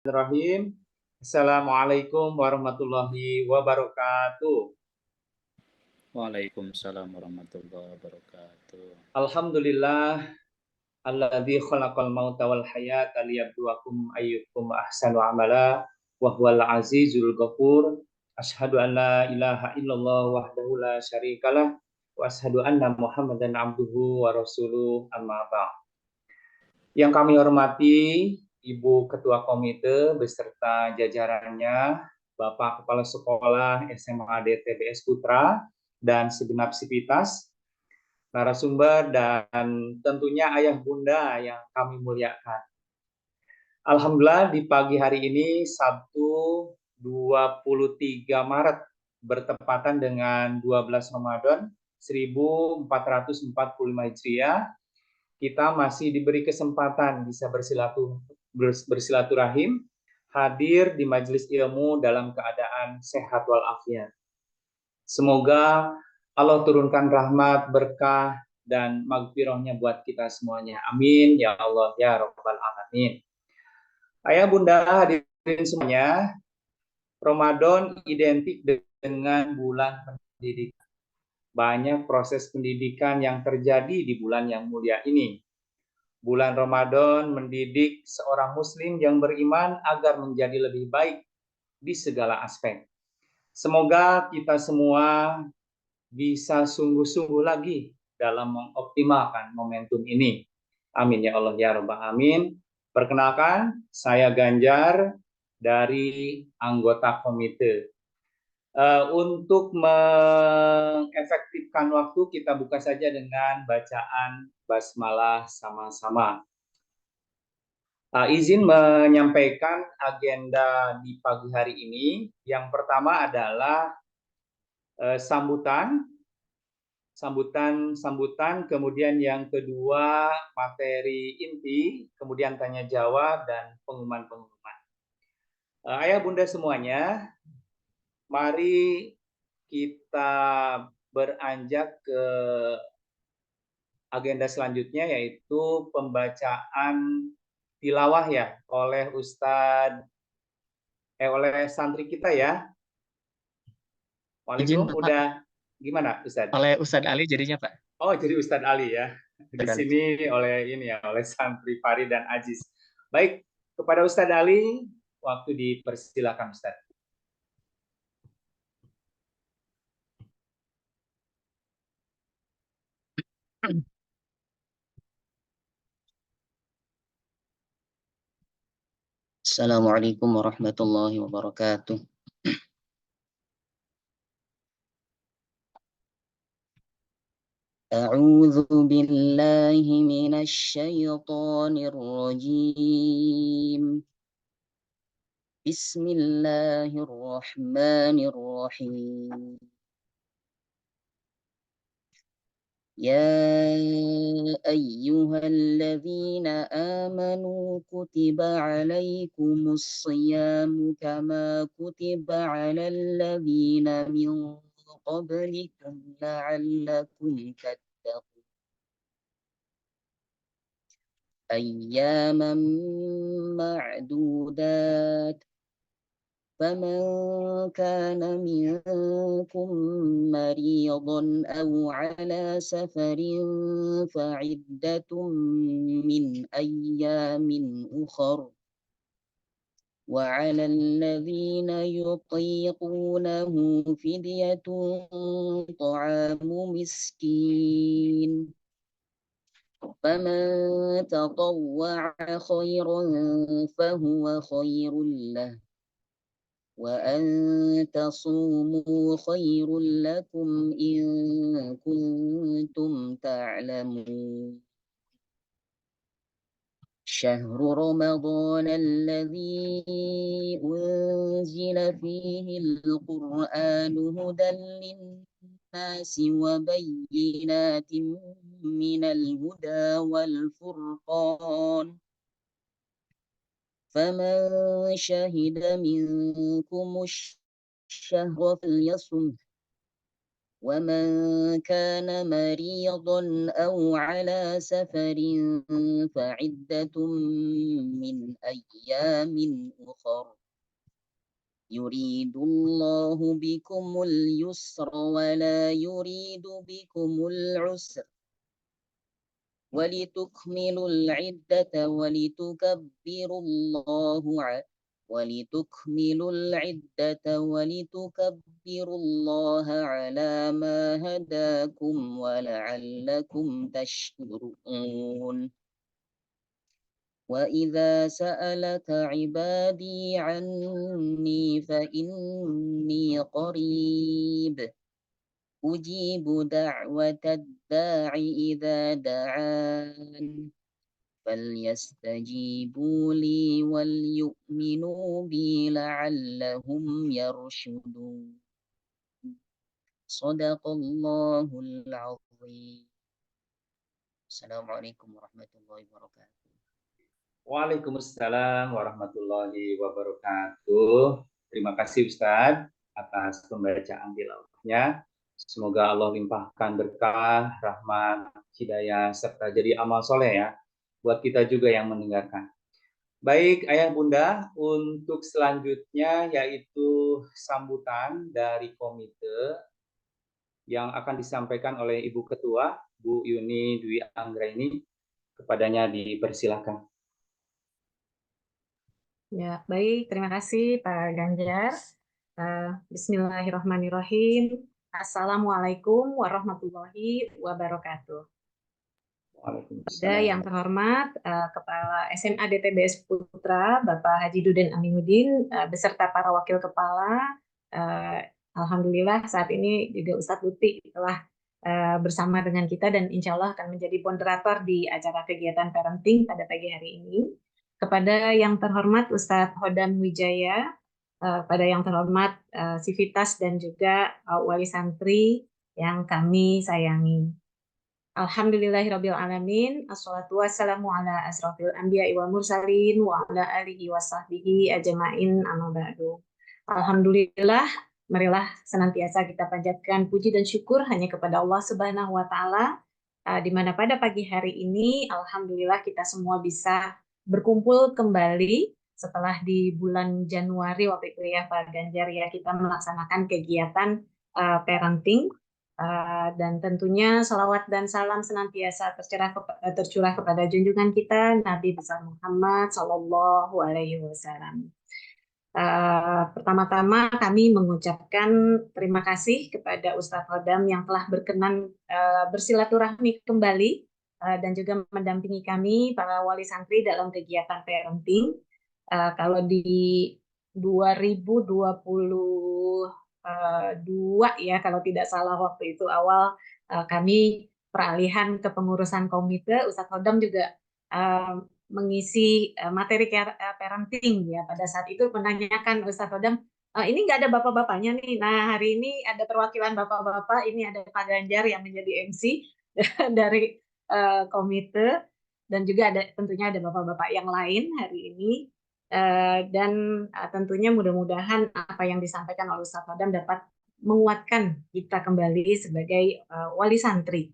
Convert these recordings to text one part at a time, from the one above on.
Bismillahirrahmanirrahim. Assalamualaikum warahmatullahi wabarakatuh. Waalaikumsalam warahmatullahi wabarakatuh. Alhamdulillah alladzi khalaqal mauta wal hayata liyabluwakum ayyukum ahsanu amala wa huwal azizul ghafur. Asyhadu an la ilaha illallah wahdahu la syarikalah wa asyhadu anna Muhammadan abduhu wa rasuluh amma ba'd. Yang kami hormati Ibu Ketua Komite beserta jajarannya, Bapak Kepala Sekolah SMA DTBS Putra, dan segenap sivitas, narasumber, dan tentunya ayah bunda yang kami muliakan. Alhamdulillah di pagi hari ini Sabtu 23 Maret bertepatan dengan 12 Ramadan 1445 Hijriah, kita masih diberi kesempatan bisa bersilaturahim, hadir di majelis ilmu dalam keadaan sehat walafiat. Semoga Allah turunkan rahmat, berkah, dan magfirahnya buat kita semuanya. Amin ya Allah ya Rabbal Alamin. Ayah bunda hadirin semuanya, Ramadan identik dengan bulan pendidikan. Banyak proses pendidikan yang terjadi di bulan yang mulia ini. Bulan Ramadan mendidik seorang muslim yang beriman agar menjadi lebih baik di segala aspek. Semoga kita semua bisa sungguh-sungguh lagi dalam mengoptimalkan momentum ini. Amin ya Allah ya Rabbal Alamin. Perkenalkan, saya Ganjar dari anggota komite. Untuk mengefektifkan waktu, kita buka saja dengan bacaan basmalah sama-sama. Izin menyampaikan agenda di pagi hari ini. Yang pertama adalah sambutan, kemudian yang kedua materi inti, kemudian tanya jawab dan pengumuman-pengumuman. Ayah bunda semuanya, mari kita beranjak ke agenda selanjutnya, yaitu pembacaan tilawah ya oleh oleh santri kita ya. Izin Waalaikumsalam. Pak, Udah gimana Ustadz? oleh Ustadz Ali jadinya Pak. Oh, jadi Ustadz Ali ya. Di Ustadz Ali. sini oleh santri Farid dan Aziz. Baik, kepada Ustadz Ali, waktu dipersilakan Ustadz. Assalamualaikum warahmatullahi wabarakatuh. أعوذ بالله من الشيطان الرجيم. بسم الله الرحمن الرحيم. يا أيها الذين آمنوا كتب عليكم الصيام كما كتب على الذين من قبلكم لعلكم تتقون أياما معدودات فمن كان منكم مريضا أو على سفر فعدة من أيام أخر وعلى الذين يطيقونه فدية طعام مسكين فمن تطوع خيرا فهو خير له وأن تصوموا خير لكم إن كنتم تعلمون شهر رمضان الذي أنزل فيه القرآن هدى للناس وبينات من الهدى والفرقان فمن شهد منكم الشهر فليصمه ومن كان مريضا أو على سفر فعدة من أيام أخر يريد الله بكم اليسر ولا يريد بكم العسر ولتكملوا العدة ولتكبروا الله على ما هداكم ولعلكم تشكرون وإذا سألك عبادي عني فإني قريب أجيب دعوة الداع إذا دعان فليستجيبوا لي وليؤمنوا بي لعلهم يرشدون صدق الله العظيم. السلام عليكم ورحمة الله وبركاته. Waalaikumsalam warahmatullahi wabarakatuh. Terima kasih Ustadz atas pembacaan tilawahnya. Semoga Allah limpahkan berkah, rahmat, hidayah, serta jadi amal soleh ya buat kita juga yang mendengarkan. Baik Ayah Bunda, untuk selanjutnya yaitu sambutan dari komite yang akan disampaikan oleh Ibu Ketua, Bu Yuni Dwi Anggraini. Kepadanya dipersilakan. Ya, baik. Terima kasih Pak Ganjar. Bismillahirrahmanirrahim. Assalamualaikum warahmatullahi wabarakatuh. Pada yang terhormat Kepala SMA DTBS Putra, Bapak Haji Duden Aminuddin, beserta para wakil kepala, alhamdulillah saat ini juga Ustadz Luti telah bersama dengan kita dan insya Allah akan menjadi moderator di acara kegiatan parenting pada pagi hari ini. Kepada yang terhormat Ustadz Hodam Wijaya, pada yang terhormat Sivitas dan juga wali santri yang kami sayangi. Alhamdulillahirabbil alamin, assalatu wassalamu ala asrofil anbiya'i wal mursalin wa ala alihi wasahbihi ajma'in amma ba'du. Alhamdulillah, marilah senantiasa kita panjatkan puji dan syukur hanya kepada Allah Subhanahu wa taala, di mana pada pagi hari ini alhamdulillah kita semua bisa berkumpul kembali setelah di bulan Januari waktu itu ya Pak Ganjar ya, kita melaksanakan kegiatan parenting. Dan tentunya salawat dan salam senantiasa tercurah kepada junjungan kita Nabi besar Muhammad Sallallahu Alaihi Wasallam. Pertama-tama kami mengucapkan terima kasih kepada Ustadz Hodam yang telah berkenan bersilaturahmi kembali dan juga mendampingi kami para wali santri dalam kegiatan parenting. Kalau di 2022 ya kalau tidak salah waktu itu awal kami peralihan ke pengurusan komite, Ustadz Hodam juga mengisi materi parenting ya. Pada saat itu menanyakan Ustadz Hodam, ini nggak ada bapak-bapaknya nih. Nah hari ini ada perwakilan bapak-bapak, ini ada Pak Ganjar yang menjadi MC dari komite dan juga ada tentunya ada bapak-bapak yang lain hari ini. Dan tentunya mudah-mudahan apa yang disampaikan oleh Ustadz Hodam dapat menguatkan kita kembali sebagai wali santri.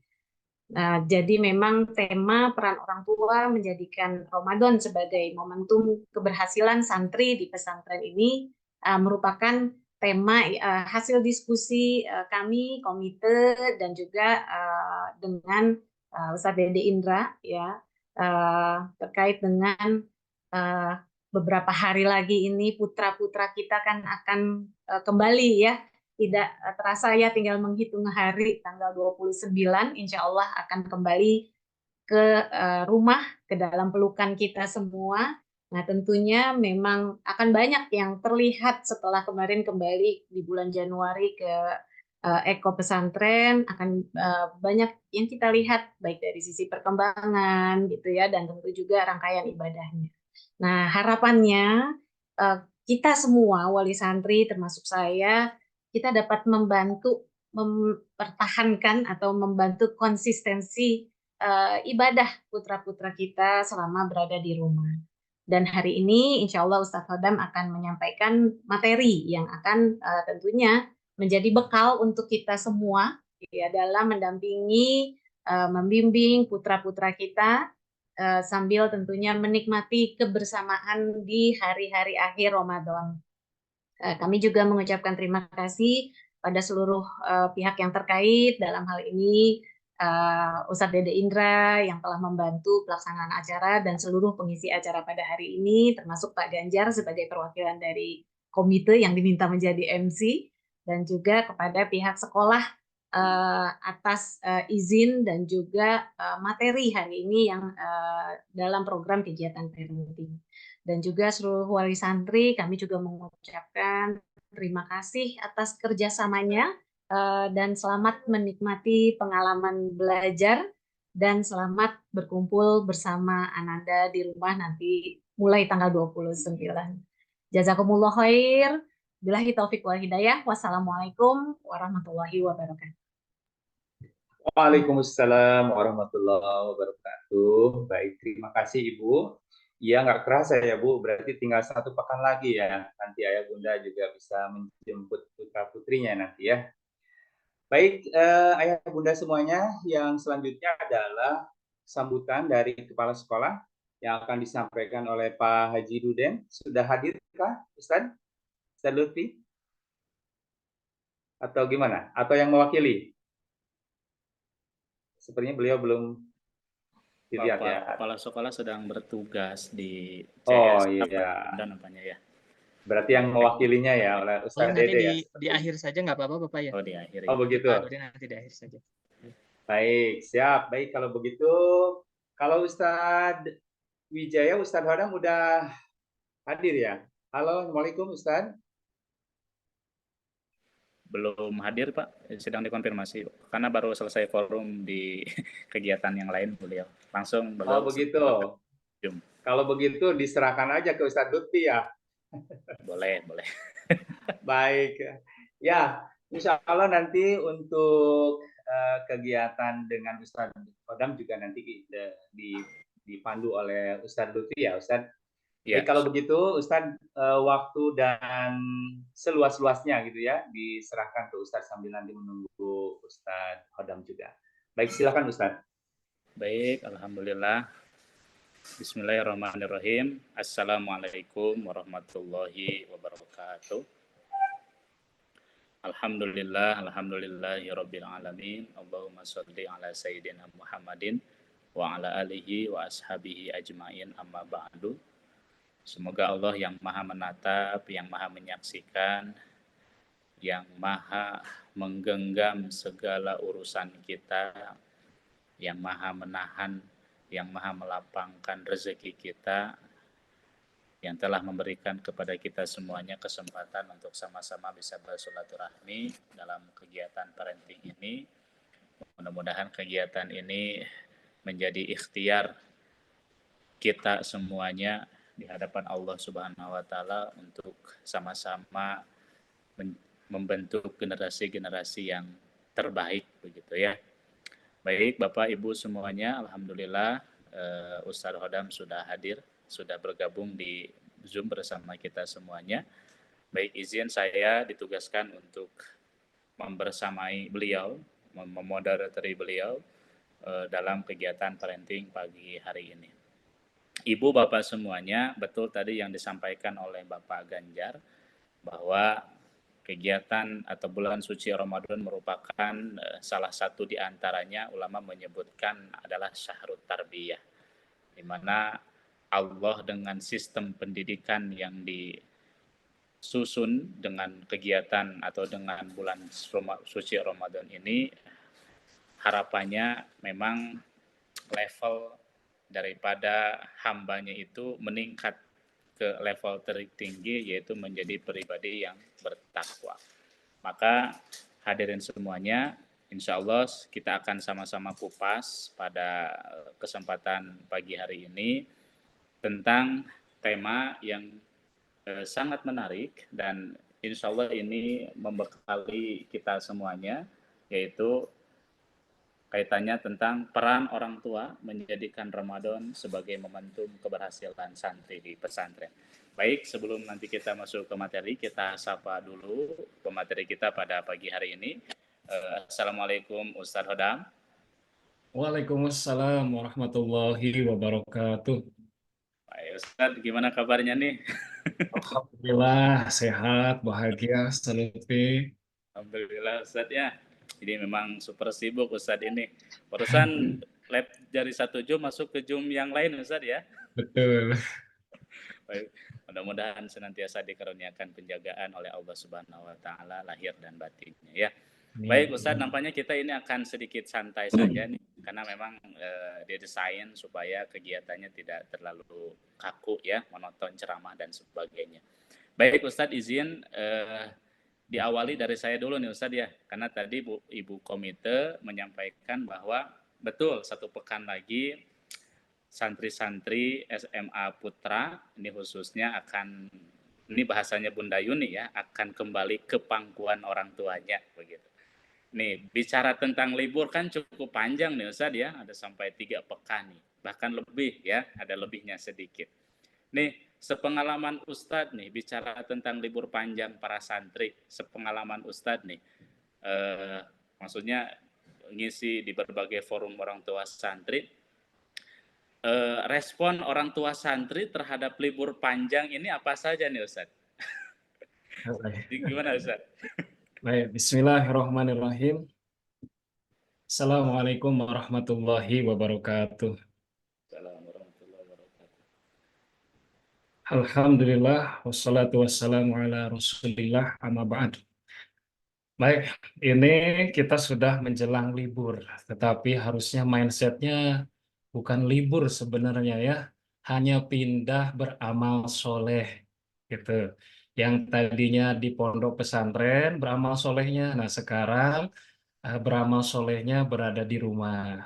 Jadi memang tema peran orang tua menjadikan Ramadan sebagai momentum keberhasilan santri di pesantren ini merupakan tema hasil diskusi kami komite dan juga dengan Ustadz Dede Indra ya terkait dengan beberapa hari lagi ini putra-putra kita kan akan kembali ya. Tidak terasa ya tinggal menghitung hari tanggal 29 insya Allah akan kembali ke rumah, ke dalam pelukan kita semua. Nah tentunya memang akan banyak yang terlihat setelah kemarin kembali di bulan Januari ke Eko Pesantren, akan banyak yang kita lihat baik dari sisi perkembangan gitu ya dan tentu juga rangkaian ibadahnya. Nah, harapannya kita semua wali santri termasuk saya, kita dapat membantu mempertahankan atau membantu konsistensi ibadah putra-putra kita selama berada di rumah. Dan hari ini insya Allah Ustadz Hodam akan menyampaikan materi yang akan tentunya menjadi bekal untuk kita semua ya dalam mendampingi, membimbing putra-putra kita sambil tentunya menikmati kebersamaan di hari-hari akhir Ramadan. Kami juga mengucapkan terima kasih pada seluruh pihak yang terkait dalam hal ini Ustadz Dede Indra yang telah membantu pelaksanaan acara dan seluruh pengisi acara pada hari ini, termasuk Pak Ganjar sebagai perwakilan dari komite yang diminta menjadi MC, dan juga kepada pihak sekolah atas izin dan juga materi hari ini yang dalam program kegiatan parenting. Dan juga seluruh wali santri, kami juga mengucapkan terima kasih atas kerjasamanya dan selamat menikmati pengalaman belajar dan selamat berkumpul bersama Ananda di rumah nanti mulai tanggal 29. Jazakumullah khair. Billahi taufiq wal hidayah. Wassalamualaikum warahmatullahi wabarakatuh. Waalaikumsalam warahmatullahi wabarakatuh. Baik, terima kasih Ibu. Ya, nggak kerasa ya Bu, berarti tinggal 1 pekan lagi ya. Nanti Ayah Bunda juga bisa menjemput putra-putrinya nanti ya. Baik, Ayah Bunda semuanya, yang selanjutnya adalah sambutan dari Kepala Sekolah yang akan disampaikan oleh Pak Haji Duden. Sudah hadirkah Ustaz? Ustaz Lutfi? Atau gimana? Atau yang mewakili? Sepertinya beliau belum dilihat Bapak ya. Kepala Sekolah sedang bertugas di Oh CS iya, dan nampaknya ya. berarti yang mewakilinya ya oleh Oh, Ustaz nanti Dede ya. di akhir saja nggak apa-apa Bapak ya. Oh, di akhir Oh ya. begitu. Pak Dodi nanti di akhir saja. Baik, siap. Baik, kalau begitu, kalau Ustadz Wijaya, Ustadz Hodam udah hadir ya? Halo, Assalamualaikum Ustadz. Belum hadir Pak, sedang dikonfirmasi. Karena baru selesai forum di kegiatan yang lain beliau. Langsung Oh beliau begitu. Zoom. Kalau begitu diserahkan aja ke Ustadz Lutfi ya. Boleh, boleh. Baik. Ya, insya Allah nanti untuk kegiatan dengan Ustadz Hodam juga nanti dipandu oleh Ustadz Lutfi ya Ustadz. Ya, Baik, kalau begitu Ustadz waktu dan seluas-luasnya gitu ya diserahkan ke Ustadz sambil nanti menunggu Ustadz Hodam juga. Baik, silakan Ustadz. baik. Alhamdulillah. Bismillahirrahmanirrahim. Assalamualaikum warahmatullahi wabarakatuh. Alhamdulillahi rabbil alamin. Allahumma sholli ala sayyidina Muhammadin wa ala alihi wa ashabihi ajmain, amma ba'du. Semoga Allah yang maha menatap, yang maha menyaksikan, yang maha menggenggam segala urusan kita, yang maha menahan, yang maha melapangkan rezeki kita, yang telah memberikan kepada kita semuanya kesempatan untuk sama-sama bisa bersilaturahmi dalam kegiatan parenting ini. Mudah-mudahan kegiatan ini menjadi ikhtiar kita semuanya di hadapan Allah Subhanahu wa taala untuk sama-sama membentuk generasi-generasi yang terbaik begitu ya. Baik, Bapak Ibu semuanya, alhamdulillah Ustadz Hodam sudah hadir, sudah bergabung di Zoom bersama kita semuanya. Baik, izin saya ditugaskan untuk membersamai beliau, memoderatori beliau dalam kegiatan parenting pagi hari ini. Ibu Bapak semuanya, betul tadi yang disampaikan oleh Bapak Ganjar bahwa kegiatan atau bulan suci Ramadan merupakan salah satu di antaranya ulama menyebutkan adalah syahrut tarbiyah, di mana Allah dengan sistem pendidikan yang disusun dengan kegiatan atau dengan bulan suci Ramadan ini, harapannya memang level daripada hambanya itu meningkat ke level tertinggi, yaitu menjadi pribadi yang bertakwa. Maka hadirin semuanya, insya Allah kita akan sama-sama kupas pada kesempatan pagi hari ini tentang tema yang sangat menarik dan insya Allah ini membekali kita semuanya, yaitu kaitannya tentang peran orang tua menjadikan Ramadan sebagai momentum keberhasilan santri di pesantren. Baik, sebelum nanti kita masuk ke materi, kita sapa dulu pemateri kita pada pagi hari ini. Assalamualaikum Ustadz Hodam. Waalaikumsalam warahmatullahi wabarakatuh. Baik Ustadz, gimana kabarnya nih? Alhamdulillah sehat, bahagia, Lutfi. Alhamdulillah Ustadz ya. Jadi memang super sibuk Ustadz ini. Barusan lab dari satu Zoom masuk ke Zoom yang lain Ustadz ya. Betul. Baik, mudah-mudahan senantiasa dikaruniakan penjagaan oleh Allah Subhanahu wa taala lahir dan batinnya ya. Baik Ustadz, nampaknya kita ini akan sedikit santai saja nih karena memang didesain supaya kegiatannya tidak terlalu kaku ya, monoton ceramah dan sebagainya. Baik Ustadz, izin diawali dari saya dulu nih Ustadz ya, karena tadi Ibu Komite menyampaikan bahwa betul 1 pekan lagi santri-santri SMA Putra ini khususnya akan, ini bahasanya Bunda Yuni ya, akan kembali ke pangkuan orang tuanya begitu. Nih bicara tentang libur kan cukup panjang nih Ustadz ya, ada sampai 3 pekan nih, bahkan lebih ya, ada lebihnya sedikit. Nih sepengalaman Ustadz nih bicara tentang libur panjang para santri, sepengalaman Ustadz nih, maksudnya ngisi di berbagai forum orang tua santri. Respon orang tua santri terhadap libur panjang ini apa saja nih Ustadz? Gimana Ustadz? Baik, bismillahirrahmanirrahim. Assalamualaikum warahmatullahi wabarakatuh. Assalamualaikum warahmatullahi wabarakatuh. Alhamdulillah, wassalatu wassalamu ala rasulillah, amma ba'd. Baik, ini kita sudah menjelang libur, tetapi harusnya mindsetnya bukan libur sebenarnya ya, hanya pindah beramal soleh gitu. Yang tadinya di pondok pesantren beramal solehnya, nah sekarang beramal solehnya berada di rumah.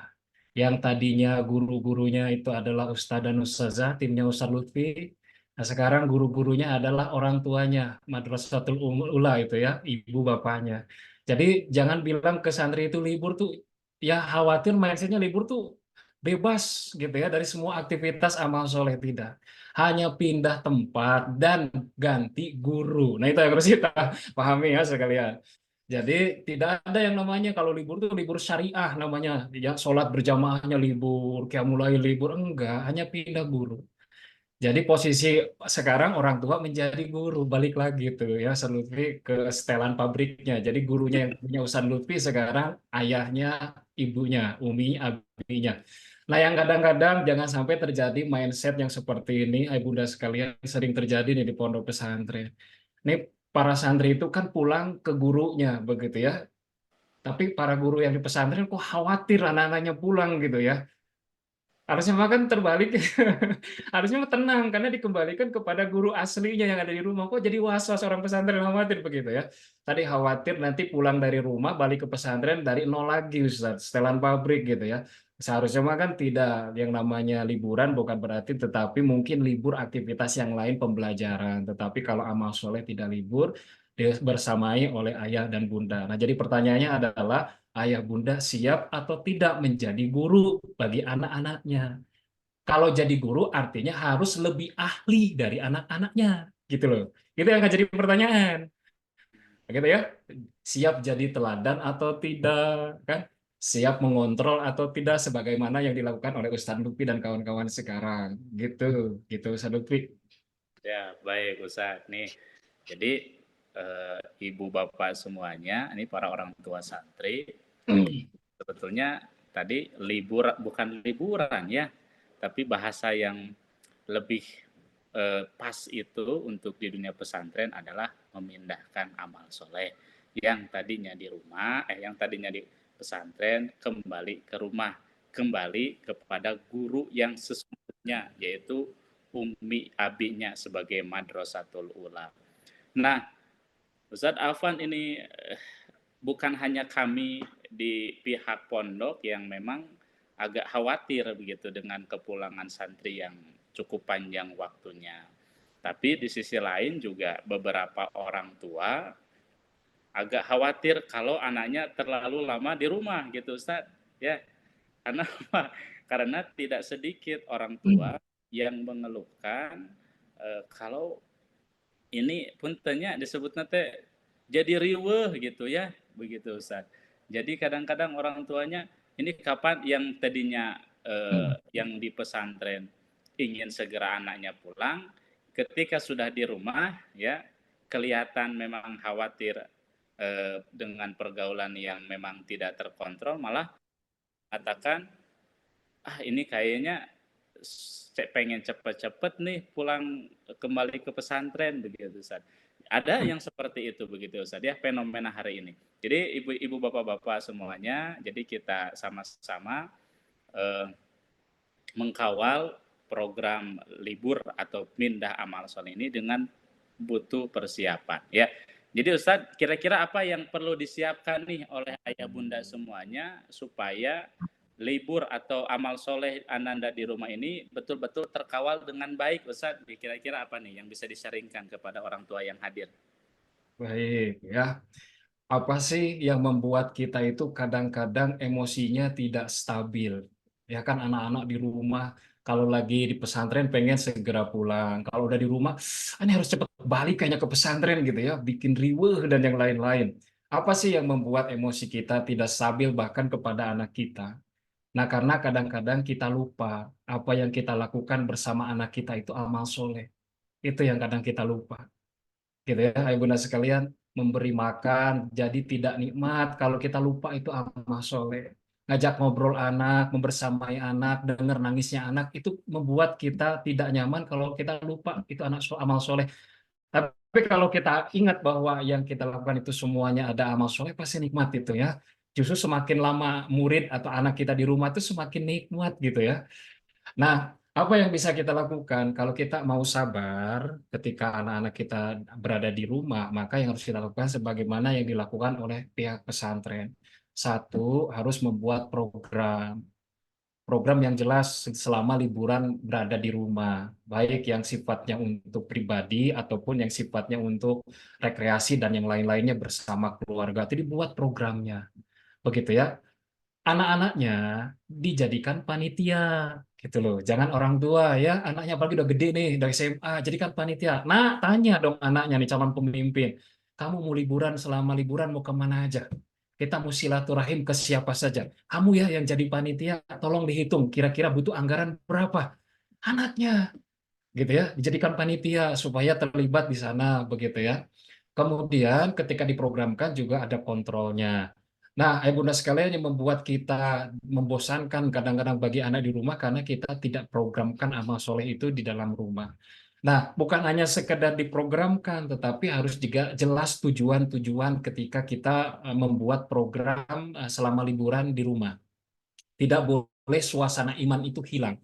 Yang tadinya guru-gurunya itu adalah ustadz dan ustazah, timnya Ustadz Lutfi. Nah sekarang guru-gurunya adalah orang tuanya, Madrasatul Ula itu ya, ibu bapaknya. Jadi jangan bilang ke santri itu libur tuh, ya khawatir mindsetnya libur tuh bebas gitu ya dari semua aktivitas amal soleh, tidak. Hanya pindah tempat dan ganti guru. Nah itu yang harus kita pahami ya sekalian. Jadi tidak ada yang namanya kalau libur itu libur syariah namanya, ya sholat berjamaahnya libur, qiyamul lail libur, enggak, hanya pindah guru. Jadi posisi sekarang orang tua menjadi guru, balik lagi tuh ya Ustadz Lutfi ke setelan pabriknya. Jadi gurunya yang punya Ustadz Lutfi sekarang ayahnya, ibunya, umi, abinya. Nah yang kadang-kadang jangan sampai terjadi mindset yang seperti ini, bunda sekalian, sering terjadi nih di pondok pesantren. Ini para santri itu kan pulang ke gurunya begitu ya. Tapi para guru yang di pesantren kok khawatir anak-anaknya pulang gitu ya. Harusnya makan terbalik, harusnya tenang karena dikembalikan kepada guru aslinya yang ada di rumah. Kok jadi was-was orang pesantren khawatir begitu ya? Tadi khawatir nanti pulang dari rumah balik ke pesantren dari nol lagi Ustaz, setelan pabrik gitu ya. Seharusnya makan tidak, yang namanya liburan bukan berarti tetapi mungkin libur aktivitas yang lain pembelajaran. Tetapi kalau amal soleh tidak libur, bersamai oleh ayah dan bunda. Nah jadi pertanyaannya adalah ayah bunda siap atau tidak menjadi guru bagi anak-anaknya. Kalau jadi guru artinya harus lebih ahli dari anak-anaknya, gitu loh. Itu yang akan jadi pertanyaan. Gitu ya. Siap jadi teladan atau tidak, kan? Siap mengontrol atau tidak sebagaimana yang dilakukan oleh Ustadz Lutfi dan kawan-kawan sekarang. Gitu Ustadz Lutfi. Ya, baik Ustadz. Nih, jadi ibu bapak semuanya, ini para orang tua santri, sebetulnya tadi bukan liburan ya, tapi bahasa yang lebih pas itu untuk di dunia pesantren adalah memindahkan amal soleh yang tadinya di rumah, yang tadinya di pesantren kembali ke rumah, kembali kepada guru yang sesungguhnya, yaitu umi abinya sebagai Madrasatul Ula. Nah, Ustadz Afwan, ini bukan hanya kami di pihak pondok yang memang agak khawatir begitu dengan kepulangan santri yang cukup panjang waktunya. Tapi di sisi lain juga beberapa orang tua agak khawatir kalau anaknya terlalu lama di rumah gitu Ustadz. Ya, karena tidak sedikit orang tua yang mengeluhkan kalau ini puntennya disebutnya teh jadi riweuh gitu ya, begitu Ustaz. Jadi kadang-kadang orang tuanya ini kapan yang tadinya yang di pesantren ingin segera anaknya pulang, ketika sudah di rumah ya kelihatan memang khawatir dengan pergaulan yang memang tidak terkontrol, malah katakan ini kayaknya saya pengen cepet-cepet nih pulang kembali ke pesantren begitu Ustaz. Ada yang seperti itu begitu Ustaz ya, fenomena hari ini. Jadi ibu-ibu bapak-bapak semuanya, jadi kita sama-sama mengkawal program libur atau pindah amal soleh ini dengan butuh persiapan ya. Jadi Ustadz, kira-kira apa yang perlu disiapkan nih oleh ayah bunda semuanya supaya libur atau amal soleh Ananda di rumah ini betul-betul terkawal dengan baik Ustadz? Kira-kira apa nih yang bisa disaringkan kepada orang tua yang hadir? Baik ya. Apa sih yang membuat kita itu kadang-kadang emosinya tidak stabil? Ya kan anak-anak di rumah kalau lagi di pesantren pengen segera pulang. Kalau udah di rumah, ini harus cepat balik kayaknya ke pesantren gitu ya, bikin riweuh dan yang lain-lain. Apa sih yang membuat emosi kita tidak stabil bahkan kepada anak kita? Nah, karena kadang-kadang kita lupa apa yang kita lakukan bersama anak kita itu amal soleh. Itu yang kadang kita lupa gitu ya, Ayah Bunda sekalian, memberi makan jadi tidak nikmat kalau kita lupa itu amal soleh. Ngajak ngobrol anak, membersamai anak, dengar nangisnya anak, itu membuat kita tidak nyaman kalau kita lupa itu amal soleh. Tapi kalau kita ingat bahwa yang kita lakukan itu semuanya ada amal soleh, pasti nikmat itu ya. Justru semakin lama murid atau anak kita di rumah itu semakin nikmat gitu ya. Nah, apa yang bisa kita lakukan kalau kita mau sabar ketika anak-anak kita berada di rumah, maka yang harus kita lakukan sebagaimana yang dilakukan oleh pihak pesantren. Satu, harus membuat program yang jelas selama liburan berada di rumah, baik yang sifatnya untuk pribadi ataupun yang sifatnya untuk rekreasi dan yang lain-lainnya bersama keluarga. Jadi buat programnya, begitu ya. Anak-anaknya dijadikan panitia gitu loh. Jangan orang tua ya, anaknya apalagi udah gede nih dari SMA, jadikan panitia. Nah, tanya dong anaknya nih calon pemimpin, kamu mau liburan, selama liburan mau kemana aja? Kita mau silaturahim ke siapa saja. Kamu ya yang jadi panitia, tolong dihitung kira-kira butuh anggaran berapa. Anaknya gitu ya, dijadikan panitia supaya terlibat di sana begitu ya. Kemudian ketika diprogramkan juga ada kontrolnya. Nah, Bunda sekalian, yang membuat kita membosankan kadang-kadang bagi anak di rumah karena kita tidak programkan amal soleh itu di dalam rumah. Nah, bukan hanya sekedar diprogramkan, tetapi harus juga jelas tujuan-tujuan ketika kita membuat program selama liburan di rumah. Tidak boleh suasana iman itu hilang.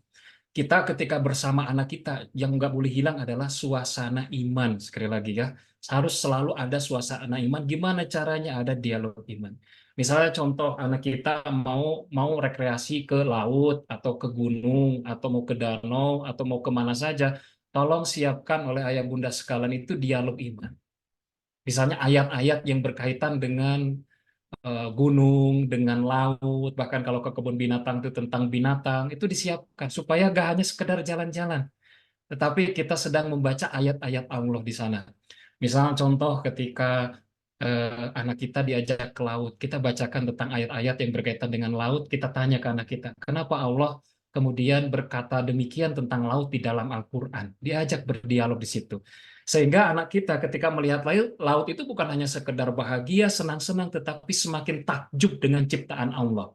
Kita ketika bersama anak kita, yang nggak boleh hilang adalah suasana iman. Sekali lagi ya, harus selalu ada suasana iman. Gimana caranya? Ada dialog iman. Misalnya contoh anak kita mau rekreasi ke laut atau ke gunung atau mau ke danau atau mau kemana saja, tolong siapkan oleh ayah bunda sekalian itu dialog iman. Misalnya ayat-ayat yang berkaitan dengan gunung, dengan laut, bahkan kalau ke kebun binatang itu tentang binatang, itu disiapkan supaya gak hanya sekedar jalan-jalan, tetapi kita sedang membaca ayat-ayat Allah di sana. Misalnya contoh ketika anak kita diajak ke laut, kita bacakan tentang ayat-ayat yang berkaitan dengan laut, kita tanya ke anak kita, kenapa Allah kemudian berkata demikian tentang laut di dalam Al-Quran? Diajak berdialog di situ. Sehingga anak kita ketika melihat laut itu bukan hanya sekedar bahagia, senang-senang, tetapi semakin takjub dengan ciptaan Allah.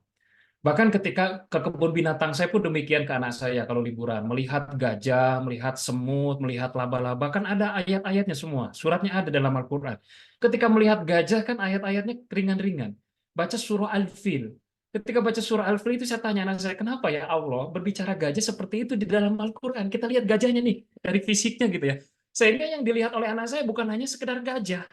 Bahkan ketika ke kebun binatang, saya pun demikian ke anak saya kalau liburan. Melihat gajah, melihat semut, melihat laba-laba, kan ada ayat-ayatnya semua. Suratnya ada dalam Al-Quran. Ketika melihat gajah, kan ayat-ayatnya ringan-ringan. Baca surah Al-Fil. Ketika baca surah Al-Fil itu saya tanya anak saya, kenapa ya Allah berbicara gajah seperti itu di dalam Al-Quran? Kita lihat gajahnya nih, dari fisiknya gitu ya. Sehingga yang dilihat oleh anak saya bukan hanya sekedar gajah,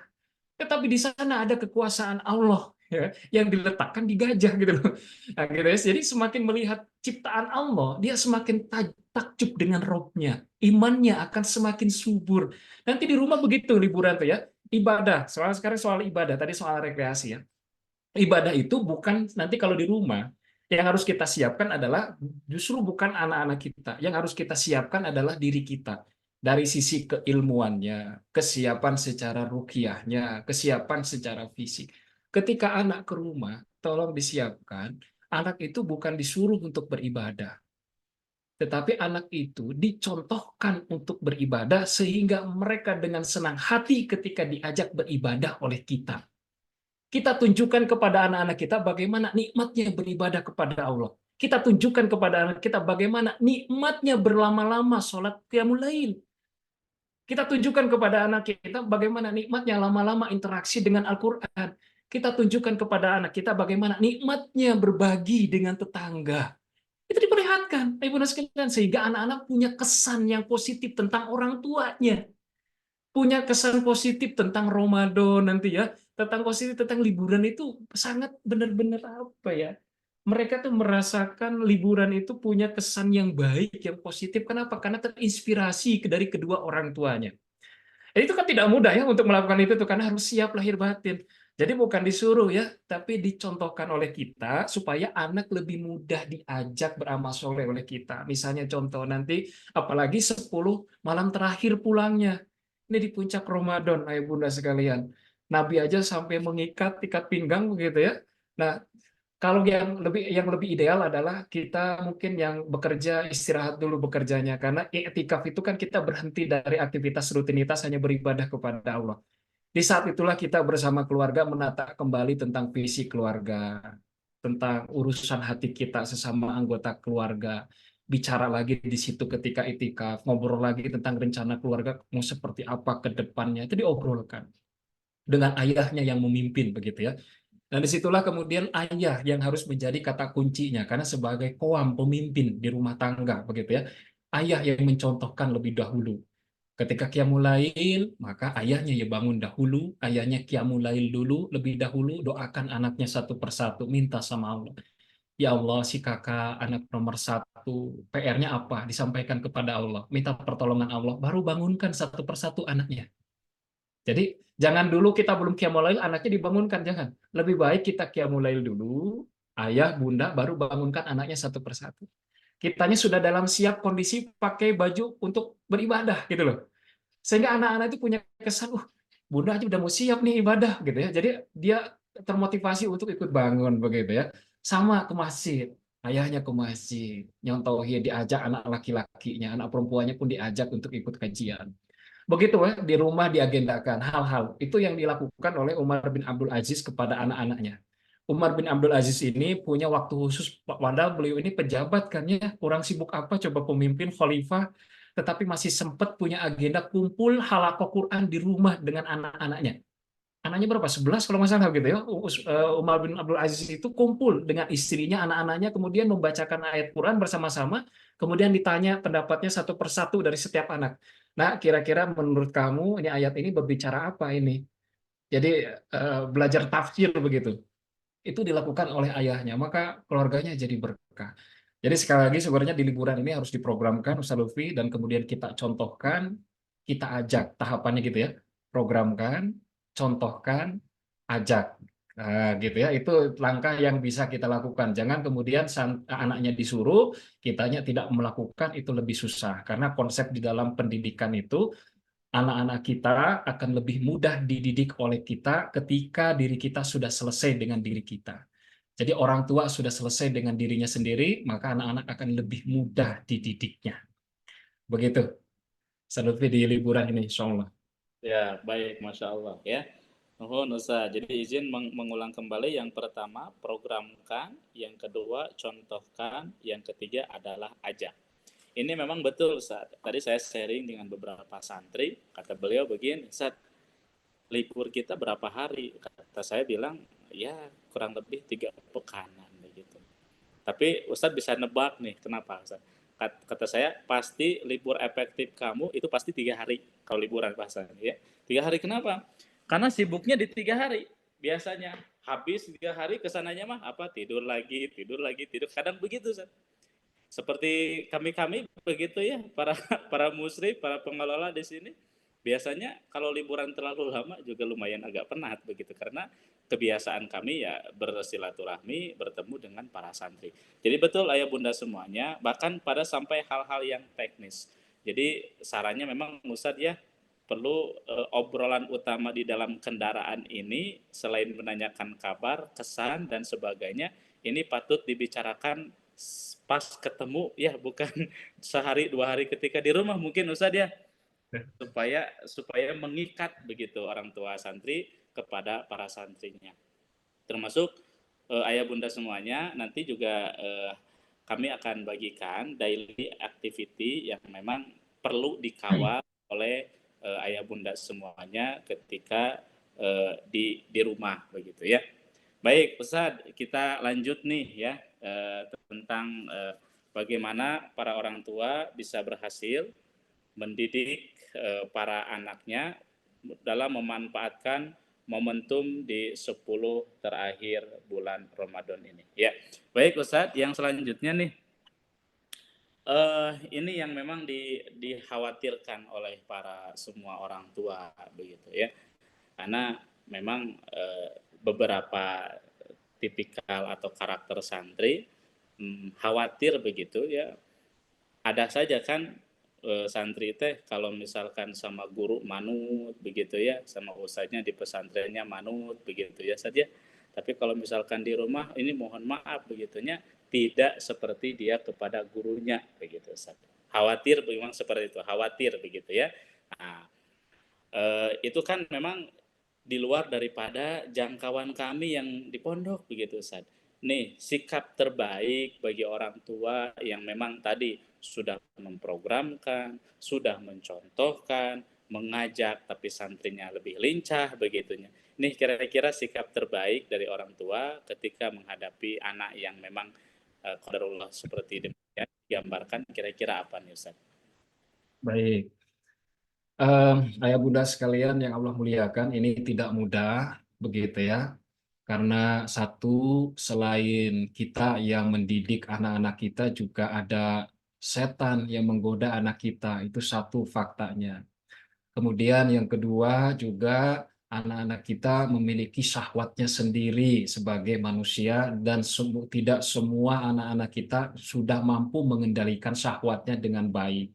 tetapi di sana ada kekuasaan Allah ya, yang diletakkan di gajah gitu loh. Nah, gitu ya. Jadi semakin melihat ciptaan Allah, dia semakin takjub dengan Robnya. Imannya akan semakin subur. Nanti di rumah begitu liburan tuh ya. Ibadah, sekarang soal ibadah, tadi soal rekreasi ya. Ibadah itu bukan nanti kalau di rumah, yang harus kita siapkan adalah justru bukan anak-anak kita. Yang harus kita siapkan adalah diri kita. dari sisi keilmuannya, kesiapan secara ruqyahnya, kesiapan secara fisik. Ketika anak ke rumah, tolong disiapkan, anak itu bukan disuruh untuk beribadah, tetapi anak itu dicontohkan untuk beribadah sehingga mereka dengan senang hati ketika diajak beribadah oleh kita. Kita tunjukkan kepada anak-anak kita bagaimana nikmatnya beribadah kepada Allah. Kita tunjukkan kepada anak kita bagaimana nikmatnya berlama-lama sholat qiyamul lail. Kita tunjukkan kepada anak kita bagaimana nikmatnya lama-lama interaksi dengan Al-Quran. Kita tunjukkan kepada anak kita bagaimana nikmatnya berbagi dengan tetangga. Itu diperlihatkan, Ibu sekalian, sehingga anak-anak punya kesan yang positif tentang orang tuanya. Punya kesan positif tentang Ramadan nanti ya, tentang positif tentang liburan itu sangat benar-benar apa ya? Mereka tuh merasakan liburan itu punya kesan yang baik, yang positif. Kenapa? Karena terinspirasi dari kedua orang tuanya. Itu kan tidak mudah ya untuk melakukan itu tuh, karena harus siap lahir batin. Jadi bukan disuruh ya, tapi dicontohkan oleh kita supaya anak lebih mudah diajak beramal soleh oleh kita. Misalnya contoh nanti, apalagi 10 malam terakhir pulangnya. Ini di puncak Ramadan, ayah bunda sekalian. Nabi aja sampai mengikat ikat pinggang begitu ya. Nah, kalau yang lebih ideal adalah kita mungkin yang bekerja istirahat dulu bekerjanya, karena i'tikaf itu kan kita berhenti dari aktivitas rutinitas hanya beribadah kepada Allah. Di saat itulah kita bersama keluarga menata kembali tentang visi keluarga, tentang urusan hati kita sesama anggota keluarga, bicara lagi di situ ketika i'tikaf, ngobrol lagi tentang rencana keluarga mau seperti apa ke depannya, itu diobrolkan dengan ayahnya yang memimpin begitu ya. Dan disitulah kemudian ayah yang harus menjadi kata kuncinya, karena sebagai koam pemimpin di rumah tangga begitu ya, ayah yang mencontohkan lebih dahulu. Ketika qiyamul lail, maka ayahnya ya bangun dahulu, ayahnya qiyamul lail dulu, lebih dahulu doakan anaknya satu persatu, minta sama Allah. Ya Allah, si kakak anak nomor satu, PR-nya apa? Disampaikan kepada Allah, minta pertolongan Allah, baru bangunkan satu persatu anaknya. Jadi jangan dulu kita belum qiyamul lail anaknya dibangunkan, jangan. Lebih baik kita qiyamul lail dulu, ayah, bunda baru bangunkan anaknya satu persatu. Kitanya sudah dalam siap kondisi pakai baju untuk beribadah gitu loh. Sehingga anak-anak itu punya kesan, bunda aja udah mau siap nih ibadah gitu ya. Jadi dia termotivasi untuk ikut bangun begitu ya. Sama ke masjid, ayahnya ke masjid, nyontohin, diajak anak laki-lakinya, anak perempuannya pun diajak untuk ikut kajian. Begitu ya, di rumah diagendakan hal-hal itu yang dilakukan oleh Umar bin Abdul Aziz kepada anak-anaknya. Umar bin Abdul Aziz ini punya waktu khusus, padahal beliau ini pejabat kan ya, kurang sibuk apa coba pemimpin khalifah, tetapi masih sempat punya agenda kumpul halaqah Quran di rumah dengan anak-anaknya. Anaknya berapa? 11 kalau nggak salah gitu ya. Umar bin Abdul Aziz itu kumpul dengan istrinya, anak-anaknya, kemudian membacakan ayat Quran bersama-sama, kemudian ditanya pendapatnya satu persatu dari setiap anak. Nah, kira-kira menurut kamu ini ayat ini berbicara apa ini? Jadi belajar tafsir begitu. Itu dilakukan oleh ayahnya, maka keluarganya jadi berkah. Jadi sekali lagi sebenarnya di liburan ini harus diprogramkan Ustaz Lutfi, dan kemudian kita contohkan, kita ajak tahapannya gitu ya. Programkan, contohkan, ajak. Nah, gitu ya. Itu langkah yang bisa kita lakukan. Jangan kemudian anaknya disuruh, kitanya tidak melakukan, itu lebih susah. Karena konsep di dalam pendidikan itu anak-anak kita akan lebih mudah dididik oleh kita ketika diri kita sudah selesai dengan diri kita. Jadi orang tua sudah selesai dengan dirinya sendiri, maka anak-anak akan lebih mudah dididiknya. Begitu. Salut di liburan ini, insya Allah. Ya, baik, Masya Allah ya. Nuhun Ustaz. Jadi izin mengulang kembali, yang pertama programkan, yang kedua contohkan, yang ketiga adalah ajak. Ini memang betul Ustaz. Tadi saya sharing dengan beberapa santri, kata beliau begini, Ustaz, libur kita berapa hari? Kata saya bilang, ya kurang lebih 3 pekanan begitu. Tapi Ustaz bisa nebak nih, kenapa Ustaz? Kata saya, pasti libur efektif kamu itu pasti 3 hari kalau liburan pasan ya. 3 hari kenapa? Karena sibuknya di 3 hari. Biasanya habis 3 hari kesananya mah apa? Tidur lagi, tidur. Kadang begitu Ustaz. Seperti kami begitu ya, para musyrif, para pengelola di sini. Biasanya kalau liburan terlalu lama juga lumayan agak penat begitu, karena kebiasaan kami ya bersilaturahmi, bertemu dengan para santri. Jadi betul ayah bunda semuanya, bahkan pada sampai hal-hal yang teknis. Jadi sarannya memang Ustadz ya, perlu obrolan utama di dalam kendaraan ini selain menanyakan kabar, kesan dan sebagainya, ini patut dibicarakan pas ketemu ya, bukan sehari 2 hari ketika di rumah mungkin Ustadz ya, supaya mengikat begitu orang tua santri kepada para santrinya. Termasuk ayah bunda semuanya, nanti juga kami akan bagikan daily activity yang memang perlu dikawal oleh ayah bunda semuanya ketika di rumah begitu ya. Baik, Ustadz, kita lanjut nih ya tentang bagaimana para orang tua bisa berhasil mendidik para anaknya dalam memanfaatkan momentum di 10 terakhir bulan Ramadan ini. Ya, baik Ustadz, yang selanjutnya nih, ini yang memang dikhawatirkan oleh para semua orang tua begitu ya, karena memang beberapa tipikal atau karakter santri khawatir begitu ya, ada saja kan santri teh kalau misalkan sama guru manut begitu ya, sama ustadznya di pesantrennya manut begitu ya saja. Tapi kalau misalkan di rumah ini mohon maaf begitunya tidak seperti dia kepada gurunya begitu Ustaz. Khawatir memang seperti itu, khawatir begitu ya. Nah, itu kan memang di luar daripada jangkauan kami yang di pondok begitu Ustaz. Nih, sikap terbaik bagi orang tua yang memang tadi sudah memprogramkan, sudah mencontohkan, mengajak tapi santrinya lebih lincah begitunya. Nih kira-kira sikap terbaik dari orang tua ketika menghadapi anak yang memang qadarullah seperti demikian digambarkan, kira-kira apa nih Ustaz? Baik. Ayah bunda sekalian yang Allah muliakan, ini tidak mudah begitu ya. Karena satu, selain kita yang mendidik anak-anak kita, juga ada setan yang menggoda anak kita. Itu satu faktanya. Kemudian yang kedua juga anak-anak kita memiliki syahwatnya sendiri sebagai manusia, dan tidak semua anak-anak kita sudah mampu mengendalikan syahwatnya dengan baik.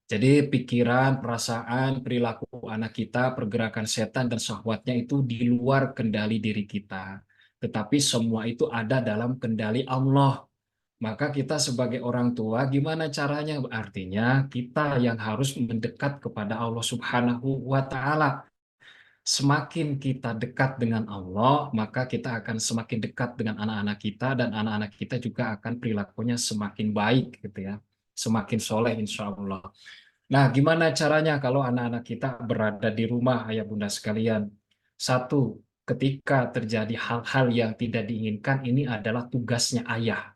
Jadi pikiran, perasaan, perilaku anak kita, pergerakan setan dan syahwatnya itu di luar kendali diri kita. Tetapi semua itu ada dalam kendali Allah. Maka kita sebagai orang tua gimana caranya? Artinya kita yang harus mendekat kepada Allah Subhanahu wa Ta'ala. Semakin kita dekat dengan Allah, maka kita akan semakin dekat dengan anak-anak kita, dan anak-anak kita juga akan perilakunya semakin baik gitu ya. Semakin soleh insya Allah. Nah, gimana caranya kalau anak-anak kita berada di rumah, ayah bunda sekalian? Satu, ketika terjadi hal-hal yang tidak diinginkan, ini adalah tugasnya ayah.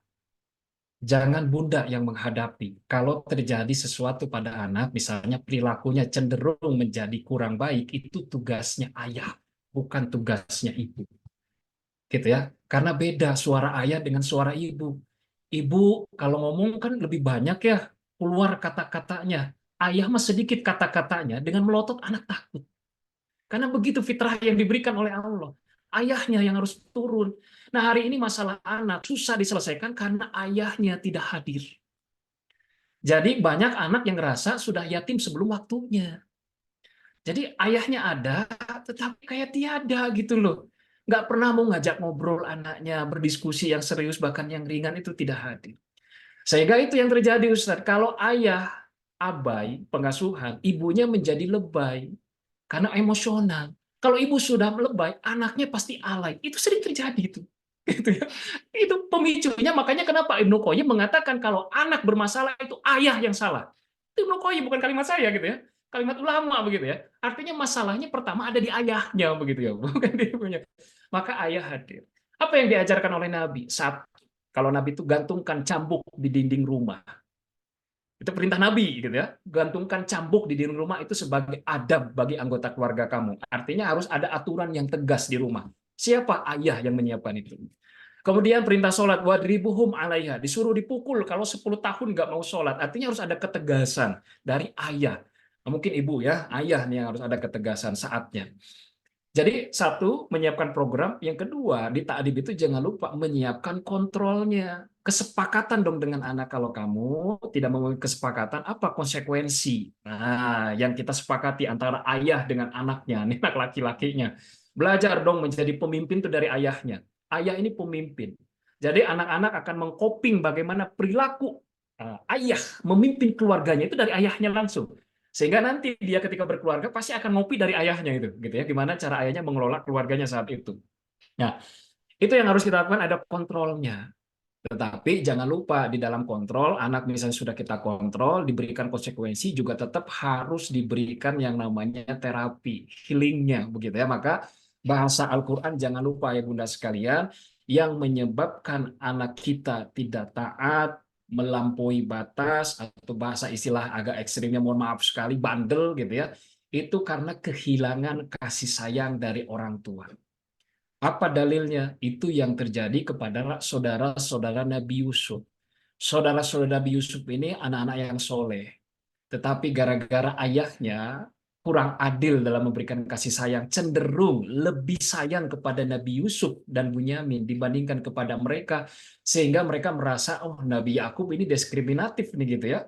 Jangan bunda yang menghadapi. Kalau terjadi sesuatu pada anak, misalnya perilakunya cenderung menjadi kurang baik, itu tugasnya ayah, bukan tugasnya ibu. Gitu ya. Karena beda suara ayah dengan suara ibu. Ibu kalau ngomong kan lebih banyak ya keluar kata-katanya. Ayah mah sedikit kata-katanya, dengan melotot anak takut. Karena begitu fitrah yang diberikan oleh Allah. Ayahnya yang harus turun. Nah, hari ini masalah anak susah diselesaikan karena ayahnya tidak hadir. Jadi banyak anak yang ngerasa sudah yatim sebelum waktunya. Jadi ayahnya ada, tetapi kayak tiada gitu loh. Nggak pernah mau ngajak ngobrol anaknya, berdiskusi yang serius, bahkan yang ringan itu tidak hadir. Sehingga itu yang terjadi Ustadz. Kalau ayah abai pengasuhan, ibunya menjadi lebay karena emosional. Kalau ibu sudah lebay, anaknya pasti alay. Itu sering terjadi itu. Gitu ya. Itu pemicunya, makanya kenapa Ibnu Qayyim mengatakan kalau anak bermasalah itu ayah yang salah. Itu Ibnu Qayyim, bukan kalimat saya gitu ya. Kalimat ulama begitu ya. Artinya masalahnya pertama ada di ayahnya begitu ya, bukan di ibunya. Maka ayah hadir. Apa yang diajarkan oleh Nabi? Satu, kalau Nabi itu gantungkan cambuk di dinding rumah. Itu perintah Nabi gitu ya. Gantungkan cambuk di dinding rumah itu sebagai adab bagi anggota keluarga kamu. Artinya harus ada aturan yang tegas di rumah. Siapa ayah yang menyiapkan itu? Kemudian perintah sholat, wadribuhum alaiha, disuruh dipukul kalau 10 tahun nggak mau sholat. Artinya harus ada ketegasan dari ayah. Mungkin ibu ya, ayah nih yang harus ada ketegasan saatnya. Jadi satu, menyiapkan program. Yang kedua, di ta'dib itu jangan lupa menyiapkan kontrolnya. kesepakatan dong dengan anak. Kalau kamu tidak memiliki kesepakatan, apa konsekuensi? Nah, yang kita sepakati antara ayah dengan anaknya, ini anak laki-lakinya. Belajar dong menjadi pemimpin itu dari ayahnya. Ayah ini pemimpin. Jadi anak-anak akan mengkoping bagaimana perilaku ayah memimpin keluarganya itu dari ayahnya langsung. Sehingga nanti dia ketika berkeluarga pasti akan ngopi dari ayahnya itu, gitu ya. Gimana cara ayahnya mengelola keluarganya saat itu. Nah, itu yang harus kita lakukan, ada kontrolnya. Tetapi jangan lupa di dalam kontrol, anak misalnya sudah kita kontrol, diberikan konsekuensi, juga tetap harus diberikan yang namanya terapi, healingnya, begitu ya. Maka bahasa Al-Quran jangan lupa ya Bunda sekalian, yang menyebabkan anak kita tidak taat, melampaui batas, atau bahasa istilah agak ekstrimnya, mohon maaf sekali, bandel gitu ya, itu karena kehilangan kasih sayang dari orang tua. Apa dalilnya? Itu yang terjadi kepada saudara-saudara Nabi Yusuf. Saudara-saudara Nabi Yusuf ini anak-anak yang soleh. Tetapi gara-gara ayahnya kurang adil dalam memberikan kasih sayang, cenderung lebih sayang kepada Nabi Yusuf dan Bunyamin dibandingkan kepada mereka. Sehingga mereka merasa, oh Nabi Yakub ini diskriminatif nih gitu ya.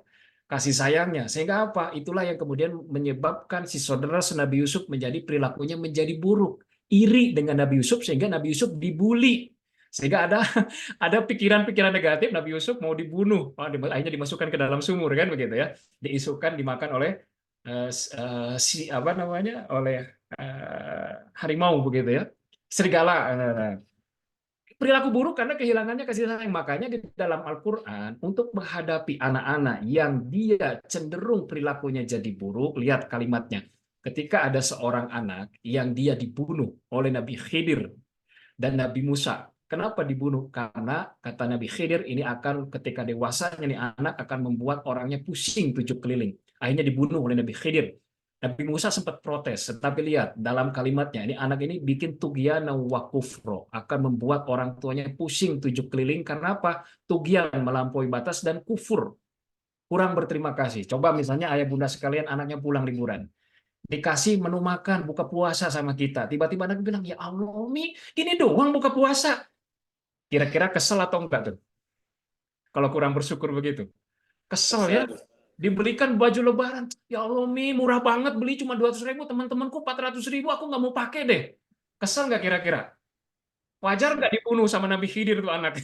Kasih sayangnya. Sehingga apa? Itulah yang kemudian menyebabkan si saudara Nabi Yusuf menjadi perilakunya menjadi buruk. Iri dengan Nabi Yusuf sehingga Nabi Yusuf dibully. Sehingga ada pikiran-pikiran negatif, Nabi Yusuf mau dibunuh, akhirnya dimasukkan ke dalam sumur kan begitu ya, diisukan dimakan oleh oleh harimau begitu ya, serigala. Perilaku buruk karena kehilangannya kasih sayang. Makanya di dalam Al-Quran untuk menghadapi anak-anak yang dia cenderung perilakunya jadi buruk, lihat kalimatnya. Ketika ada seorang anak yang dia dibunuh oleh Nabi Khidir dan Nabi Musa. Kenapa dibunuh? Karena kata Nabi Khidir ini akan ketika dewasanya nih anak akan membuat orangnya pusing 7 keliling. Akhirnya dibunuh oleh Nabi Khidir. Nabi Musa sempat protes, tetapi lihat dalam kalimatnya ini anak ini bikin tughyan wa kufro, akan membuat orang tuanya pusing 7 keliling karena apa? Tughyan melampaui batas dan kufur. Kurang berterima kasih. Coba misalnya ayah bunda sekalian anaknya pulang liburan. Dikasih menu makan buka puasa sama kita. Tiba-tiba anak bilang, ya Allah, Mi, gini doang buka puasa. Kira-kira kesel atau enggak tuh? Kalau kurang bersyukur begitu. Kesel ya. Dibelikan baju lebaran. Ya Allah, Mi, murah banget. Beli cuma 200.000. Teman-temanku 400.000. Aku nggak mau pakai deh. Kesel nggak kira-kira? Wajar nggak dibunuh sama Nabi Khidir tuh anak?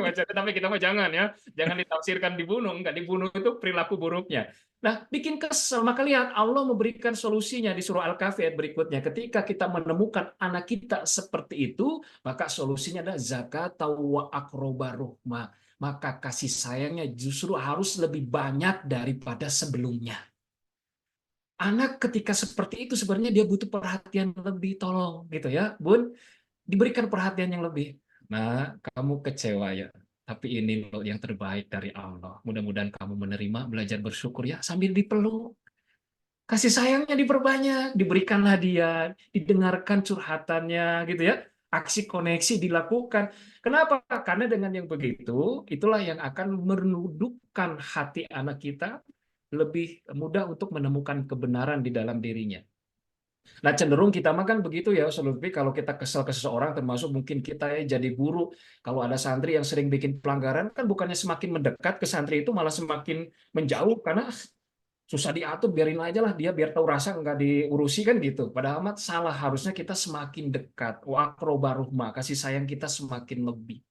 Wajar, tapi kita mah jangan ya, jangan ditafsirkan dibunuh, nggak dibunuh itu perilaku buruknya. Nah, bikin kesel. Maka lihat Allah memberikan solusinya di surah Al-Kahfi ayat berikutnya. Ketika kita menemukan anak kita seperti itu, maka solusinya adalah zakat wa aqraba ruhma. Maka kasih sayangnya justru harus lebih banyak daripada sebelumnya. Anak ketika seperti itu sebenarnya dia butuh perhatian lebih, tolong gitu ya, Bun. Diberikan perhatian yang lebih. Nah, kamu kecewa ya, tapi ini loh yang terbaik dari Allah. Mudah-mudahan kamu menerima, belajar bersyukur ya, sambil dipeluk. Kasih sayangnya diperbanyak, diberikan hadiah, didengarkan curhatannya gitu ya. Aksi koneksi dilakukan. Kenapa? Karena dengan yang begitu, itulah yang akan menundukkan hati anak kita lebih mudah untuk menemukan kebenaran di dalam dirinya. Nah, cenderung kita mah kan begitu ya, Lutfi, kalau kita kesal ke seseorang, termasuk mungkin kita ya jadi guru, kalau ada santri yang sering bikin pelanggaran, kan bukannya semakin mendekat ke santri itu, malah semakin menjauh, karena susah diatur, biarin aja lah dia, biar tahu rasa nggak diurusi kan gitu. Padahal amat salah, harusnya kita semakin dekat, wa aqraba ruhma, kasih sayang kita semakin lebih.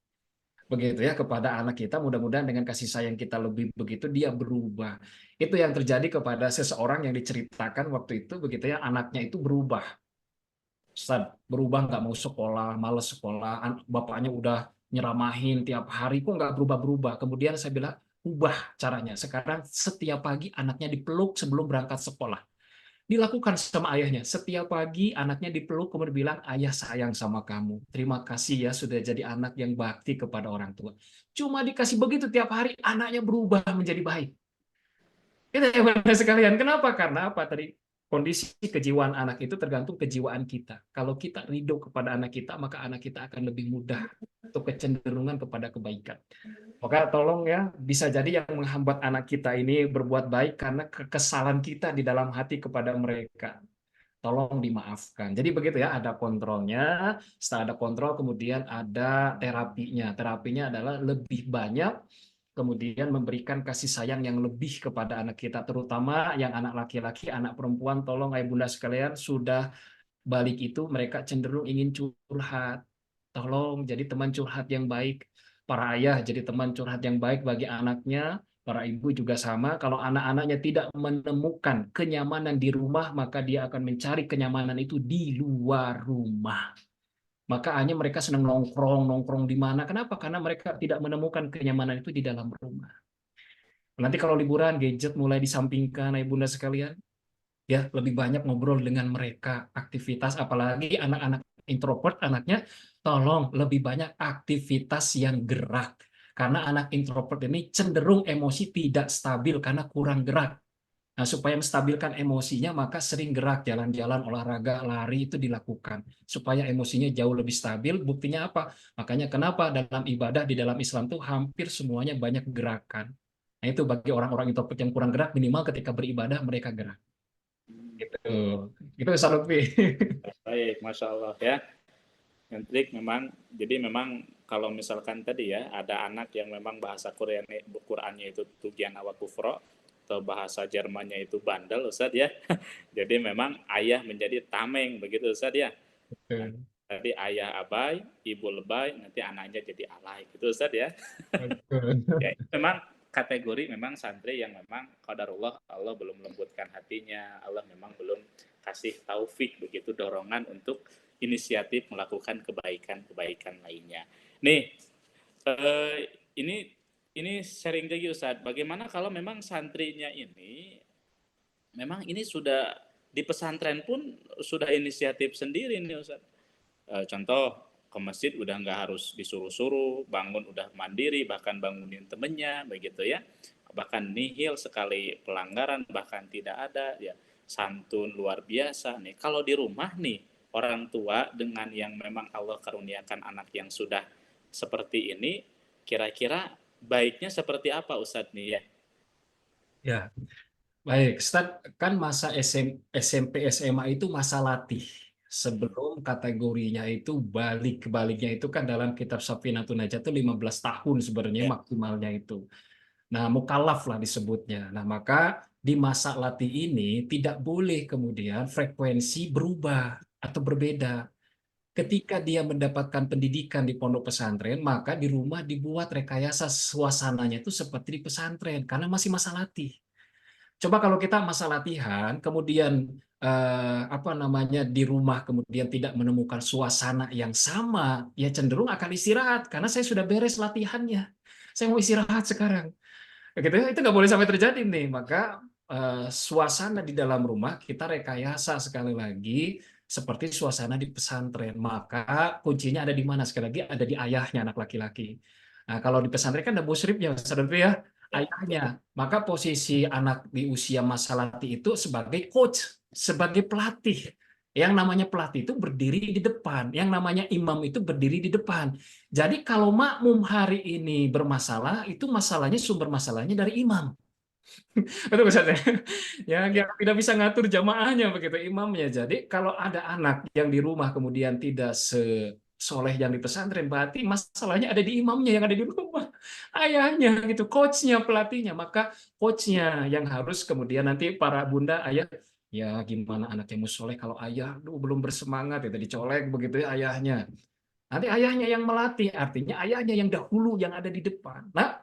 Begitu ya kepada anak kita, mudah-mudahan dengan kasih sayang kita lebih begitu dia berubah. Itu yang terjadi kepada seseorang yang diceritakan waktu itu begitu ya, anaknya itu berubah. Ustaz, berubah nggak mau sekolah, males sekolah, bapaknya udah nyeramahin tiap hari kok nggak berubah-berubah. Kemudian saya bilang ubah caranya. Sekarang setiap pagi anaknya dipeluk sebelum berangkat sekolah. Dilakukan sama ayahnya. Setiap pagi anaknya dipeluk kemudian bilang, ayah sayang sama kamu. Terima kasih ya sudah jadi anak yang bakti kepada orang tua. Cuma dikasih begitu tiap hari, anaknya berubah menjadi baik. Itu ya benar sekalian. Kenapa? Karena apa tadi? Kondisi kejiwaan anak itu tergantung kejiwaan kita. Kalau kita ridho kepada anak kita, maka anak kita akan lebih mudah untuk kecenderungan kepada kebaikan. Maka tolong ya, bisa jadi yang menghambat anak kita ini berbuat baik karena kekesalan kita di dalam hati kepada mereka. tolong dimaafkan. Jadi begitu ya, ada kontrolnya, setelah ada kontrol kemudian ada terapinya. Terapinya adalah lebih banyak kemudian memberikan kasih sayang yang lebih kepada anak kita, terutama yang anak laki-laki, anak perempuan, tolong ayah bunda sekalian, sudah balik itu mereka cenderung ingin curhat. Tolong jadi teman curhat yang baik. Para ayah jadi teman curhat yang baik bagi anaknya, para ibu juga sama. Kalau anak-anaknya tidak menemukan kenyamanan di rumah, maka dia akan mencari kenyamanan itu di luar rumah. Maka hanya mereka senang nongkrong di mana. Kenapa? Karena mereka tidak menemukan kenyamanan itu di dalam rumah. Nanti kalau liburan, gadget mulai disampingkan, ayah bunda sekalian. Ya, lebih banyak ngobrol dengan mereka, aktivitas, apalagi anak-anak introvert, anaknya, tolong lebih banyak aktivitas yang gerak. Karena anak introvert ini cenderung emosi tidak stabil karena kurang gerak. Nah, supaya menstabilkan emosinya, maka sering gerak, jalan-jalan, olahraga, lari itu dilakukan. Supaya emosinya jauh lebih stabil, buktinya apa? Makanya kenapa dalam ibadah di dalam Islam tuh hampir semuanya banyak gerakan. Nah, itu bagi orang-orang introvert yang kurang gerak, minimal ketika beribadah mereka gerak. Gitu. Itu Ustaz Lutfi. Baik, Masya Allah ya. Yang trik memang, jadi memang kalau misalkan tadi ya, ada anak yang memang bahasa Qurannya itu tugian awak kufro, atau bahasa Jermannya itu bandel, Ustadz ya. Jadi memang ayah menjadi tameng, begitu Ustadz ya. Nah, Betul. tadi ayah abai, ibu lebay, nanti anaknya jadi alay, gitu Ustadz ya. Betul. Ya, itu memang kategori memang santri yang memang qadarullah Allah belum lembutkan hatinya, Allah memang belum kasih taufik begitu dorongan untuk inisiatif melakukan kebaikan-kebaikan lainnya. Nih, eh, ini sharing lagi Ustadz, bagaimana kalau memang santrinya ini memang ini sudah di pesantren pun sudah inisiatif sendiri nih Ustadz. Contoh ke masjid udah nggak harus disuruh-suruh, bangun udah mandiri, bahkan bangunin temennya, begitu ya. Bahkan nihil sekali pelanggaran, bahkan tidak ada, ya santun luar biasa nih. Kalau di rumah nih, orang tua dengan yang memang Allah karuniakan anak yang sudah seperti ini, kira-kira baiknya seperti apa Ustadz nih ya? Ya, baik. Ustaz, kan masa SMP, SMA itu masa latih. Sebelum kategorinya itu baliknya itu kan dalam kitab Safinatun Najat itu 15 tahun sebenarnya Ya, maksimalnya itu. Nah, mukallaf lah disebutnya. Nah, maka di masa latih ini tidak boleh kemudian frekuensi berubah atau berbeda. Ketika dia mendapatkan pendidikan di pondok pesantren, maka di rumah dibuat rekayasa suasananya itu seperti di pesantren karena masih masa latih. Coba kalau kita masa latihan, kemudian apa namanya di rumah kemudian tidak menemukan suasana yang sama, ya cenderung akan istirahat karena saya sudah beres latihannya. Saya mau istirahat sekarang. Gitu ya, itu nggak boleh sampai terjadi nih. Maka suasana di dalam rumah kita rekayasa sekali lagi seperti suasana di pesantren. Maka kuncinya ada di mana? Sekali lagi ada di ayahnya anak laki-laki. Nah, kalau di pesantren kan ada musyrifnya, Ustaz Lutfi ya, ya, ayahnya. Maka posisi anak di usia masa latih itu sebagai coach, sebagai pelatih. Yang namanya pelatih itu berdiri di depan, yang namanya imam itu berdiri di depan. Jadi kalau makmum hari ini bermasalah, itu masalahnya sumber masalahnya dari imam. Betul Ustaz ya? Yang tidak bisa ngatur jamaahnya begitu imamnya. Jadi kalau ada anak yang di rumah kemudian tidak sesoleh yang di pesantren, berarti masalahnya ada di imamnya yang ada di rumah. Ayahnya gitu, coachnya, pelatihnya. Maka coachnya yang harus kemudian nanti para bunda, ayah, ya gimana anaknya musoleh kalau ayah belum bersemangat, itu dicolek begitu ya ayahnya. Nanti ayahnya yang melatih, artinya ayahnya yang dahulu yang ada di depan. Nah,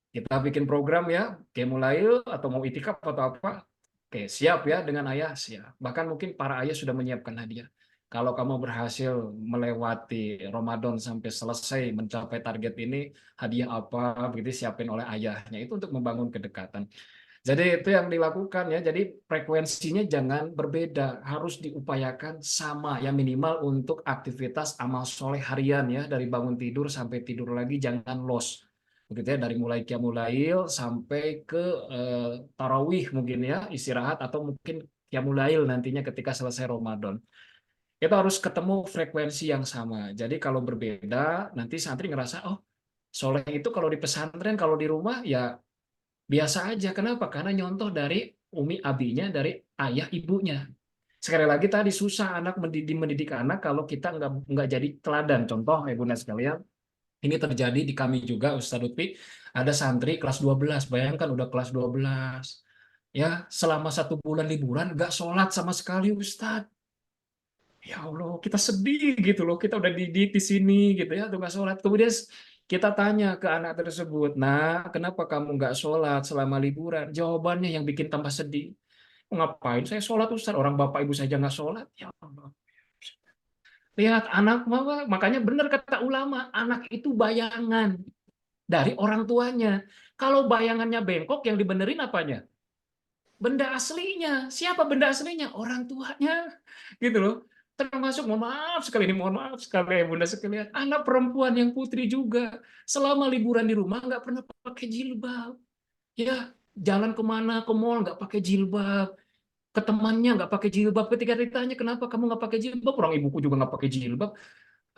kita bikin program ya, kayak mulai atau mau itikaf atau apa, oke siap ya dengan ayah, siap. Bahkan mungkin para ayah sudah menyiapkan hadiah. Kalau kamu berhasil melewati Ramadan sampai selesai mencapai target ini, hadiah apa begitu siapin oleh ayahnya. Itu untuk membangun kedekatan. Jadi itu yang dilakukan ya. Jadi frekuensinya jangan berbeda, harus diupayakan sama ya minimal untuk aktivitas amal soleh harian ya dari bangun tidur sampai tidur lagi jangan los. Begitu ya dari mulai qiyamul lail sampai ke tarawih mungkin ya istirahat atau mungkin qiyamul lail nantinya ketika selesai Ramadan. Kita harus ketemu frekuensi yang sama. Jadi kalau berbeda nanti santri ngerasa oh soleh itu kalau di pesantren kalau di rumah ya biasa aja. Kenapa? Karena nyontoh dari umi abinya, dari ayah ibunya. Sekali lagi tadi susah anak mendidik anak kalau kita nggak jadi teladan. Contoh ya Bunda sekalian, ini terjadi di kami juga Ustadz Lutfi, ada santri kelas 12, bayangkan udah kelas 12. Ya, selama 1 bulan liburan nggak sholat sama sekali Ustadz. Ya Allah, kita sedih gitu loh, kita udah dididik di sini gitu ya, tuh nggak sholat. Kemudian kita tanya ke anak tersebut, nah kenapa kamu nggak sholat selama liburan? Jawabannya yang bikin tambah sedih. Ngapain saya sholat Ustaz? Orang bapak ibu saja nggak sholat. Ya Allah. Lihat anak, makanya benar kata ulama, anak itu bayangan dari orang tuanya. Kalau bayangannya bengkok, yang dibenerin apanya? Benda aslinya. Siapa benda aslinya? Orang tuanya. Gitu loh. Termasuk, mohon maaf sekali ini, mohon maaf sekali ya Bunda sekalian, anak perempuan yang putri juga selama liburan di rumah nggak pernah pakai jilbab. Ya, jalan kemana, ke mall nggak pakai jilbab, ke temannya nggak pakai jilbab. Ketika ditanya kenapa kamu nggak pakai jilbab, orang ibuku juga nggak pakai jilbab.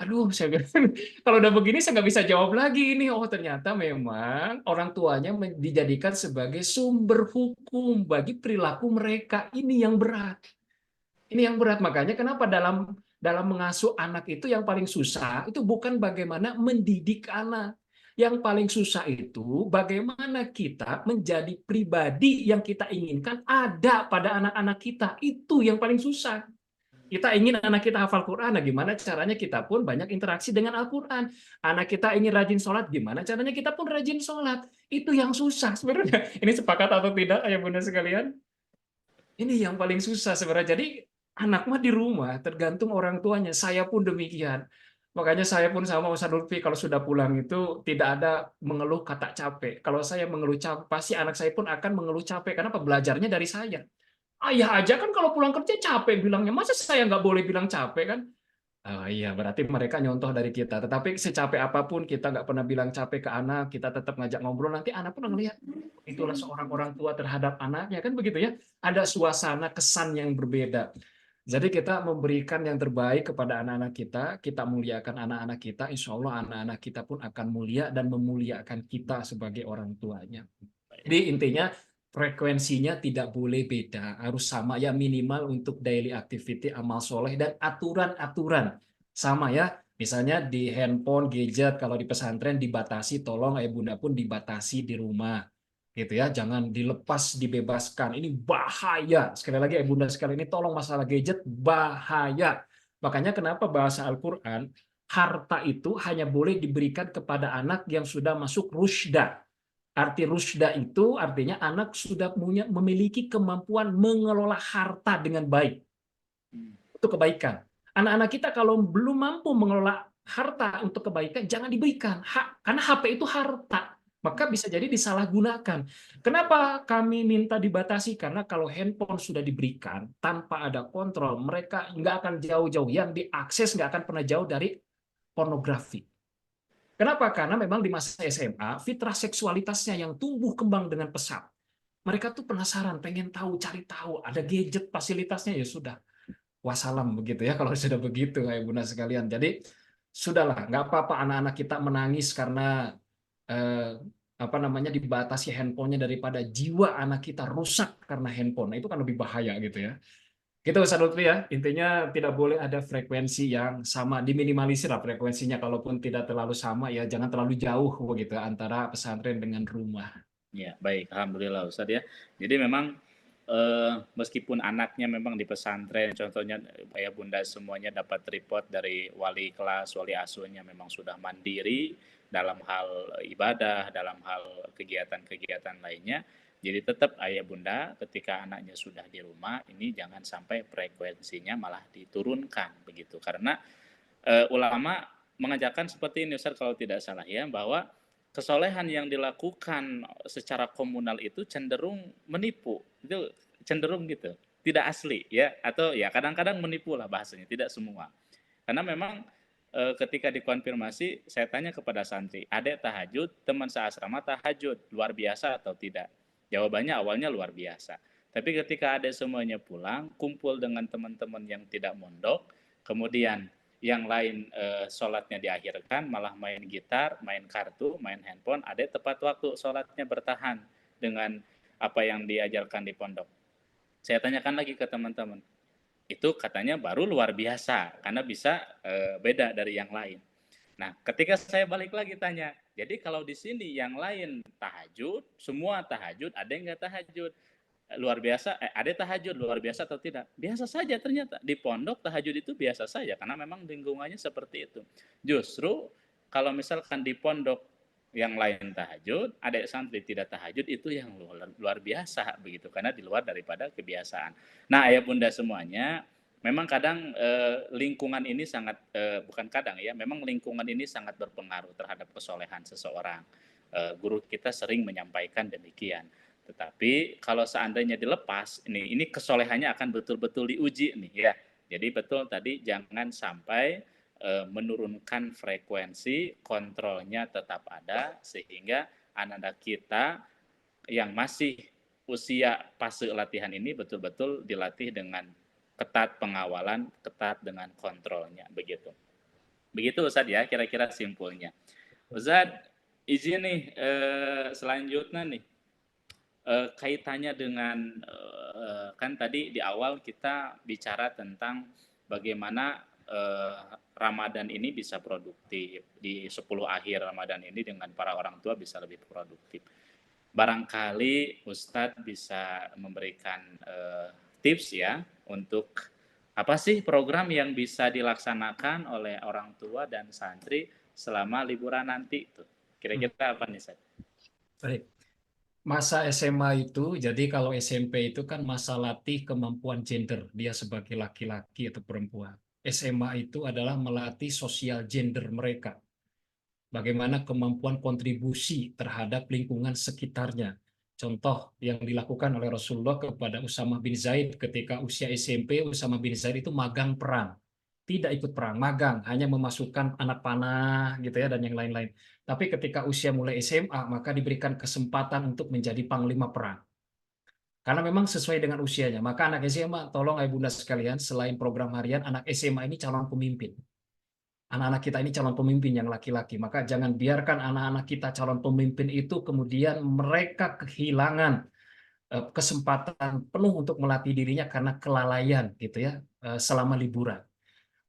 Aduh, saya bilang, kalau udah begini saya nggak bisa jawab lagi ini. Oh, ternyata memang orang tuanya dijadikan sebagai sumber hukum bagi perilaku mereka. Ini yang berat. Ini yang berat. Makanya kenapa dalam mengasuh anak itu yang paling susah itu bukan bagaimana mendidik anak. Yang paling susah itu bagaimana kita menjadi pribadi yang kita inginkan ada pada anak-anak kita. Itu yang paling susah. Kita ingin anak kita hafal Quran, nah gimana caranya kita pun banyak interaksi dengan Al-Quran. Anak kita ingin rajin sholat, gimana caranya kita pun rajin sholat. Itu yang susah sebenarnya. Ini sepakat atau tidak, ayah bunda sekalian? Ini yang paling susah sebenarnya. Jadi anak mah di rumah, tergantung orang tuanya. Saya pun demikian. Makanya saya pun sama Ustaz Lutfi kalau sudah pulang itu tidak ada mengeluh kata capek. Kalau saya mengeluh capek, pasti anak saya pun akan mengeluh capek. Karena belajarnya dari saya. Ayah aja kan kalau pulang kerja capek bilangnya. Masa saya nggak boleh bilang capek kan? Oh iya, berarti mereka nyontoh dari kita. Tetapi secapek apapun kita nggak pernah bilang capek ke anak, kita tetap ngajak ngobrol, nanti anak pun ngelihat. Itulah seorang orang tua terhadap anaknya, kan begitu ya. Ada suasana kesan yang berbeda. Jadi kita memberikan yang terbaik kepada anak-anak kita muliakan anak-anak kita, insya Allah anak-anak kita pun akan mulia dan memuliakan kita sebagai orang tuanya. Jadi intinya frekuensinya tidak boleh beda, harus sama ya minimal untuk daily activity, amal soleh dan aturan-aturan sama ya. Misalnya di handphone, gadget kalau di pesantren dibatasi, tolong ayah bunda pun dibatasi di rumah, gitu ya. Jangan dilepas, dibebaskan. Ini bahaya. Sekali lagi ayah bunda sekali ini tolong masalah gadget bahaya. Makanya kenapa bahasa Al-Quran harta itu hanya boleh diberikan kepada anak yang sudah masuk rusydah. Arti rusda itu artinya anak sudah memiliki kemampuan mengelola harta dengan baik. Itu kebaikan. Anak-anak kita kalau belum mampu mengelola harta untuk kebaikan, jangan diberikan. Karena HP itu harta. Maka bisa jadi disalahgunakan. Kenapa kami minta dibatasi? Karena kalau handphone sudah diberikan tanpa ada kontrol, mereka nggak akan jauh-jauh. Yang diakses nggak akan pernah jauh dari pornografi. Kenapa? Karena memang di masa SMA, fitrah seksualitasnya yang tumbuh kembang dengan pesat. Mereka tuh penasaran, pengen tahu, cari tahu. Ada gadget, fasilitasnya, ya sudah. Wassalam begitu ya, kalau sudah begitu, kayak bunda sekalian. Jadi, sudahlah, nggak apa-apa anak-anak kita menangis karena dibatasi handphonenya daripada jiwa anak kita rusak karena handphone. Nah, itu kan lebih bahaya gitu ya. Gitu Ustaz Lutfi ya, intinya tidak boleh ada frekuensi yang sama, diminimalisir lah frekuensinya, kalaupun tidak terlalu sama ya jangan terlalu jauh begitu antara pesantren dengan rumah. Ya, baik, alhamdulillah Ustaz ya. Jadi memang meskipun anaknya memang di pesantren, contohnya ayah bunda semuanya dapat report dari wali kelas, wali asuhnya memang sudah mandiri dalam hal ibadah, dalam hal kegiatan-kegiatan lainnya. Jadi tetap ayah bunda ketika anaknya sudah di rumah ini jangan sampai frekuensinya malah diturunkan begitu. Karena ulama mengajarkan seperti ini Ustaz kalau tidak salah ya, bahwa kesolehan yang dilakukan secara komunal itu cenderung menipu. Itu cenderung gitu, tidak asli ya, atau ya kadang-kadang menipu lah bahasanya, tidak semua. Karena memang ketika dikonfirmasi saya tanya kepada santri, adek tahajud, teman seasrama tahajud, luar biasa atau tidak? Jawabannya awalnya luar biasa. Tapi ketika adek semuanya pulang, kumpul dengan teman-teman yang tidak mondok, kemudian yang lain sholatnya diakhirkan, malah main gitar, main kartu, main handphone, adek tepat waktu sholatnya bertahan dengan apa yang diajarkan di pondok. Saya tanyakan lagi ke teman-teman, itu katanya baru luar biasa karena bisa beda dari yang lain. Nah, ketika saya balik lagi tanya, jadi kalau di sini yang lain tahajud, semua tahajud, ada yang nggak tahajud? Luar biasa, ada tahajud luar biasa atau tidak? Biasa saja ternyata. Di pondok tahajud itu biasa saja karena memang lingkungannya seperti itu. Justru kalau misalkan di pondok yang lain tahajud, ada santri tidak tahajud, itu yang luar biasa begitu karena di luar daripada kebiasaan. Nah, ayah bunda semuanya, memang kadang lingkungan ini sangat bukan kadang ya, memang lingkungan ini sangat berpengaruh terhadap kesolehan seseorang. Guru kita sering menyampaikan demikian. Tetapi kalau seandainya dilepas, ini kesolehannya akan betul-betul diuji nih ya. Jadi betul tadi jangan sampai menurunkan frekuensi, kontrolnya tetap ada sehingga anak-anak kita yang masih usia fase latihan ini betul-betul dilatih dengan ketat pengawalan, ketat dengan kontrolnya begitu. Begitu Ustadz ya, kira-kira simpulnya. Ustadz, izin nih selanjutnya nih. Kaitannya dengan kan tadi di awal kita bicara tentang bagaimana Ramadan ini bisa produktif, di 10 akhir Ramadan ini dengan para orang tua bisa lebih produktif. Barangkali Ustadz bisa memberikan tips ya untuk apa sih program yang bisa dilaksanakan oleh orang tua dan santri selama liburan nanti tuh. Kira-kira apa nih Ustadz? Baik. Masa SMA itu, jadi kalau SMP itu kan masa latih kemampuan gender, dia sebagai laki-laki atau perempuan. SMA itu adalah melatih sosial gender mereka. Bagaimana kemampuan kontribusi terhadap lingkungan sekitarnya. Contoh yang dilakukan oleh Rasulullah kepada Usamah bin Zaid ketika usia SMP, Usamah bin Zaid itu magang perang. Tidak ikut perang, magang, hanya memasukkan anak panah gitu ya dan yang lain-lain. Tapi ketika usia mulai SMA, maka diberikan kesempatan untuk menjadi panglima perang. Karena memang sesuai dengan usianya. Maka anak SMA, tolong ayah bunda sekalian, selain program harian, anak SMA ini calon pemimpin. Anak-anak kita ini calon pemimpin yang laki-laki. Maka jangan biarkan anak-anak kita calon pemimpin itu kemudian mereka kehilangan kesempatan penuh untuk melatih dirinya karena kelalaian gitu ya selama liburan.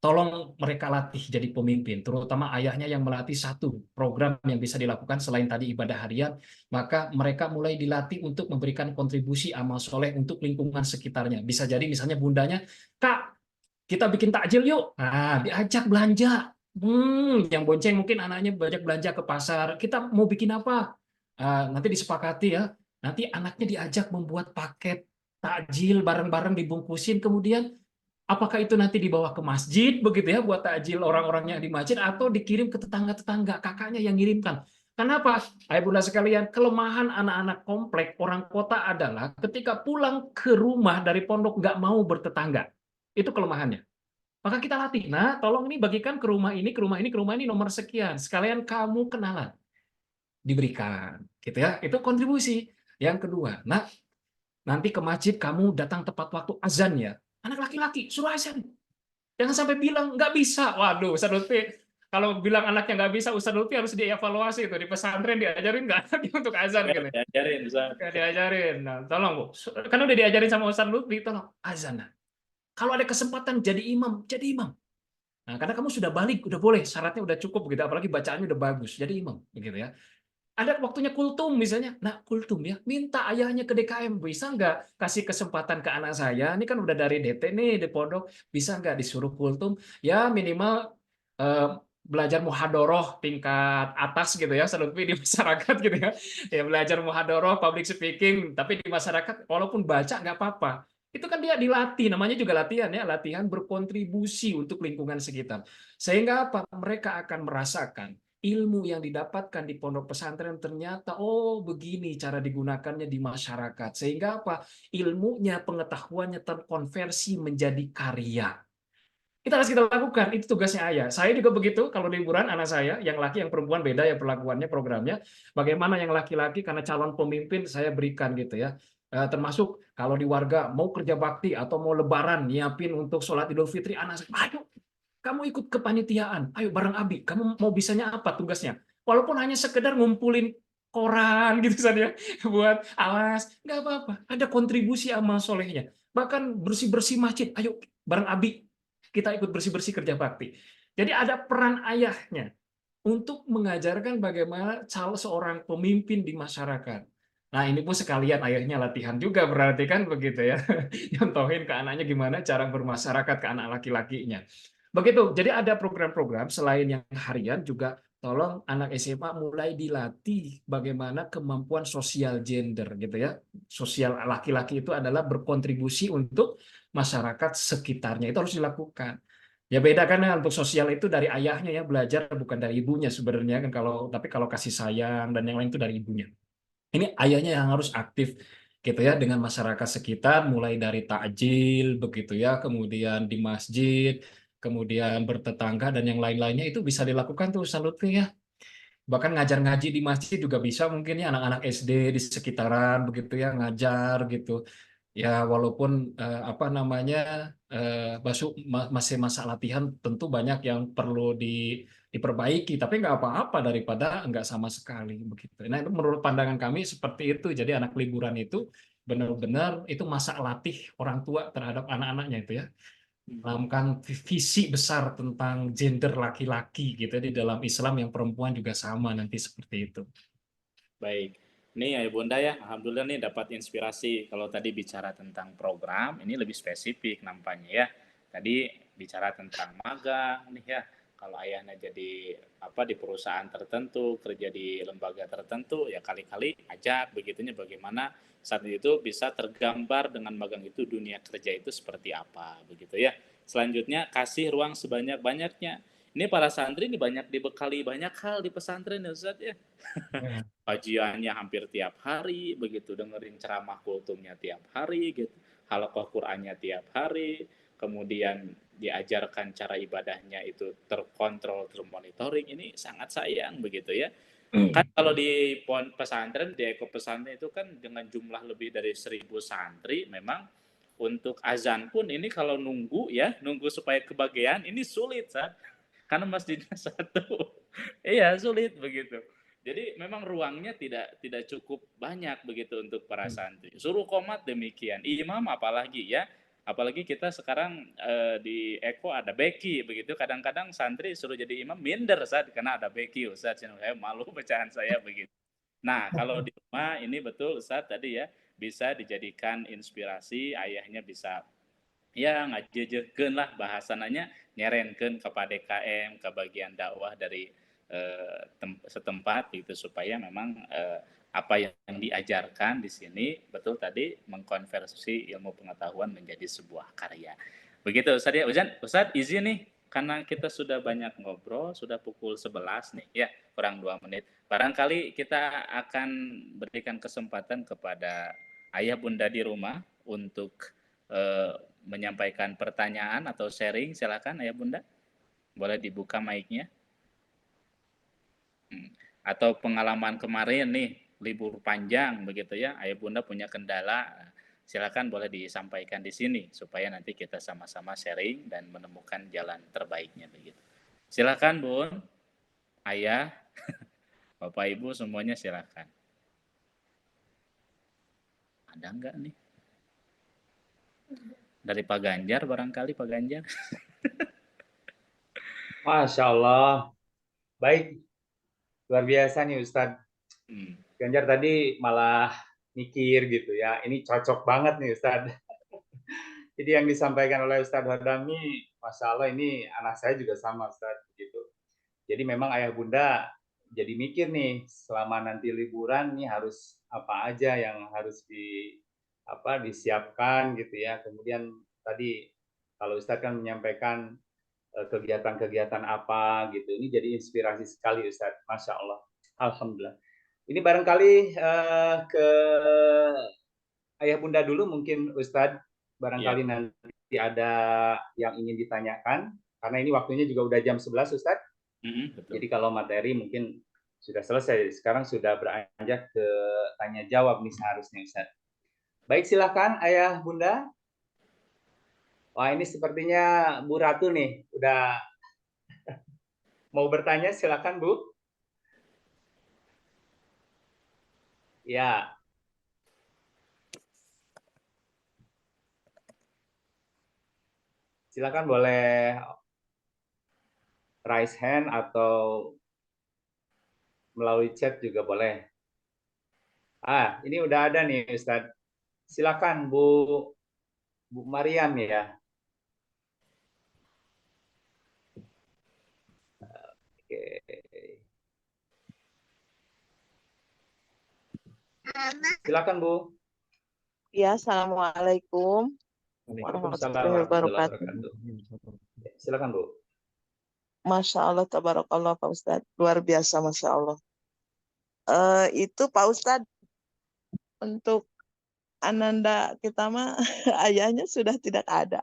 Tolong mereka latih jadi pemimpin, terutama ayahnya yang melatih satu program yang bisa dilakukan selain tadi ibadah harian, maka mereka mulai dilatih untuk memberikan kontribusi amal soleh untuk lingkungan sekitarnya. Bisa jadi misalnya bundanya, Kak, kita bikin takjil yuk. Nah, diajak belanja. Yang bonceng mungkin anaknya banyak belanja ke pasar. Kita mau bikin apa? Nanti disepakati ya. Nanti anaknya diajak membuat paket takjil bareng-bareng dibungkusin, kemudian apakah itu nanti dibawa ke masjid begitu ya buat takjil orang-orangnya di masjid atau dikirim ke tetangga-tetangga, kakaknya yang ngirimkan. Kenapa? Ayah bunda sekalian, kelemahan anak-anak komplek orang kota adalah ketika pulang ke rumah dari pondok nggak mau bertetangga. Itu kelemahannya. Maka kita latih. Nah, tolong ini bagikan ke rumah ini, ke rumah ini, ke rumah ini nomor sekian. Sekalian kamu kenalan. Diberikan, gitu ya. Itu kontribusi. Yang kedua, nah nanti ke masjid kamu datang tepat waktu azan ya. Anak laki-laki, suruh azan. Jangan sampai bilang, nggak bisa. Waduh, Ustaz Lutfi, kalau bilang anaknya nggak bisa, Ustaz Lutfi harus dievaluasi. Itu di pesantren diajarin nggak anaknya untuk azan. Gitu. Diajarin, Ustaz. Diajarin. Nah, tolong, Bu. Kan udah diajarin sama Ustaz Lutfi, tolong, azan. Kalau ada kesempatan jadi imam, jadi imam. Nah, karena kamu sudah balik, udah boleh, syaratnya udah cukup, gitu. Apalagi bacaannya udah bagus, jadi imam. Begitu ya. Ada waktunya kultum misalnya, nah kultum ya, minta ayahnya ke DKM, bisa nggak kasih kesempatan ke anak saya, ini kan udah dari DT nih di pondok, bisa nggak disuruh kultum, ya minimal belajar muhadoroh tingkat atas gitu ya, Lutfi di masyarakat gitu ya, ya belajar muhadoroh, public speaking, tapi di masyarakat walaupun baca nggak apa-apa, itu kan dia dilatih, namanya juga latihan ya, latihan berkontribusi untuk lingkungan sekitar, sehingga apa, mereka akan merasakan ilmu yang didapatkan di pondok pesantren ternyata oh begini cara digunakannya di masyarakat, sehingga apa, ilmunya, pengetahuannya terkonversi menjadi karya. Itu harus kita lakukan, itu tugasnya ayah. Saya juga begitu, kalau liburan anak saya yang laki yang perempuan beda ya perlakuannya, programnya bagaimana. Yang laki-laki karena calon pemimpin saya berikan gitu ya, termasuk kalau di warga mau kerja bakti atau mau lebaran nyiapin untuk sholat Idul Fitri, anak saya ayo kamu ikut kepanitiaan, ayo bareng Abi, kamu mau bisanya apa tugasnya? Walaupun hanya sekedar ngumpulin koran gitu saja buat awas, nggak apa-apa, ada kontribusi amal solehnya. bahkan bersih-bersih masjid, ayo bareng Abi, kita ikut bersih-bersih kerja bakti. Jadi ada peran ayahnya untuk mengajarkan bagaimana seorang pemimpin di masyarakat. Nah, ini pun sekalian ayahnya latihan juga berarti kan begitu ya. Nyontohin ke anaknya gimana cara bermasyarakat ke anak laki-lakinya. Begitu. Jadi ada program-program selain yang harian juga tolong anak SMA mulai dilatih bagaimana kemampuan sosial gender gitu ya. Sosial laki-laki itu adalah berkontribusi untuk masyarakat sekitarnya. Itu harus dilakukan. Ya beda kan ya, untuk sosial itu dari ayahnya ya, belajar bukan dari ibunya sebenarnya kan, tapi kalau kasih sayang dan yang lain itu dari ibunya. Ini ayahnya yang harus aktif gitu ya dengan masyarakat sekitar, mulai dari takjil begitu ya, kemudian di masjid, kemudian bertetangga dan yang lain-lainnya itu bisa dilakukan tuh Ustaz Lutfi ya. Bahkan ngajar ngaji di masjid juga bisa mungkin ya, anak-anak SD di sekitaran begitu ya, ngajar gitu. Ya walaupun apa namanya masih masa latihan, tentu banyak yang perlu diperbaiki, tapi nggak apa-apa daripada nggak sama sekali begitu. Nah itu menurut pandangan kami seperti itu. Jadi anak liburan itu benar-benar itu masa latih orang tua terhadap anak-anaknya itu ya, melakukan visi besar tentang gender laki-laki gitu ya, di dalam Islam yang perempuan juga sama nanti seperti itu. Baik. Ini ya Bunda ya, Alhamdulillah nih dapat inspirasi. Kalau tadi bicara tentang program, ini lebih spesifik nampaknya ya. Tadi bicara tentang magang nih ya. Kalau ayahnya jadi di perusahaan tertentu, kerja di lembaga tertentu, ya kali-kali ajak begitunya bagaimana saat itu bisa tergambar dengan magang itu dunia kerja itu seperti apa begitu ya. Selanjutnya kasih ruang sebanyak-banyaknya. Ini para santri ini banyak dibekali banyak hal di pesantren ya Ustaz ya. Kajiannya hampir tiap hari begitu, dengerin ceramah kultumnya tiap hari gitu, halaqah Qur'annya tiap hari, kemudian diajarkan cara ibadahnya itu terkontrol, termonitoring. Ini sangat sayang begitu ya. Kan kalau di pesantren, di eko pesantren itu kan dengan jumlah lebih dari 1.000 santri, memang untuk azan pun ini kalau nunggu ya, nunggu supaya kebagian ini sulit Sat. Karena masjidnya satu. Iya, sulit begitu. Jadi memang ruangnya tidak cukup banyak begitu untuk para santri. Suruh komat demikian. Imam apalagi ya. Apalagi kita sekarang di Eko ada beki begitu. Kadang-kadang santri suruh jadi imam minder saat karena ada beki Ustaz. Saya malu bacaan saya begitu. Nah, kalau di rumah ini betul Ustaz tadi ya, bisa dijadikan inspirasi, ayahnya bisa ya ngajejekeun lah bahasananya, nyerenkeun kepada DKM, ke bagian dakwah dari setempat gitu, supaya memang apa yang diajarkan di sini betul tadi mengkonversi ilmu pengetahuan menjadi sebuah karya. Begitu Ustaz ya. Ustaz izin nih, karena kita sudah banyak ngobrol, sudah pukul 11 nih ya, kurang 2 menit. Barangkali kita akan berikan kesempatan kepada ayah bunda di rumah untuk menyampaikan pertanyaan atau sharing. Silakan ayah bunda, boleh dibuka mic-nya. Atau pengalaman kemarin nih, libur panjang begitu ya, ayah bunda punya kendala, silakan boleh disampaikan di sini supaya nanti kita sama-sama sharing dan menemukan jalan terbaiknya begitu. Silakan Bun, ayah, bapak ibu semuanya silakan. Ada enggak nih? Dari Pak Ganjar barangkali, Pak Ganjar. Masya Allah. Baik, luar biasa nih Ustadz. Ganjar tadi malah mikir gitu ya, ini cocok banget nih Ustadz. Jadi yang disampaikan oleh Ustadz Hadam ini, Masya Allah ini anak saya juga sama Ustadz. Gitu. Jadi memang ayah bunda jadi mikir nih, selama nanti liburan nih harus apa aja yang harus disiapkan gitu ya. Kemudian tadi kalau Ustadz kan menyampaikan kegiatan-kegiatan apa gitu. Ini jadi inspirasi sekali Ustadz. Masya Allah. Alhamdulillah. Ini barangkali ke ayah bunda dulu mungkin Ustadz. Barangkali nanti ada yang ingin ditanyakan. Karena ini waktunya juga udah jam 11 Ustadz. Jadi kalau materi mungkin sudah selesai. Sekarang sudah beranjak ke tanya jawab nih seharusnya Ustadz. Baik silakan ayah bunda. Wah ini sepertinya Bu Ratu nih. Udah mau bertanya silakan Bu. Ya. Silakan boleh raise hand atau melalui chat juga boleh. Ini udah ada nih Ustadz. Silakan Bu Mariam ya. Oke. Silakan Bu. Ya, Assalamualaikum Waalaikumsalam warahmatullahi warahmatullahi wabarakatuh. wabarakatuh. Silakan Bu. Masya Allah, tabarakallah Pak Ustadz. Luar biasa, Masya Allah. Itu Pak Ustadz, untuk Ananda kita mah ayahnya sudah tidak ada.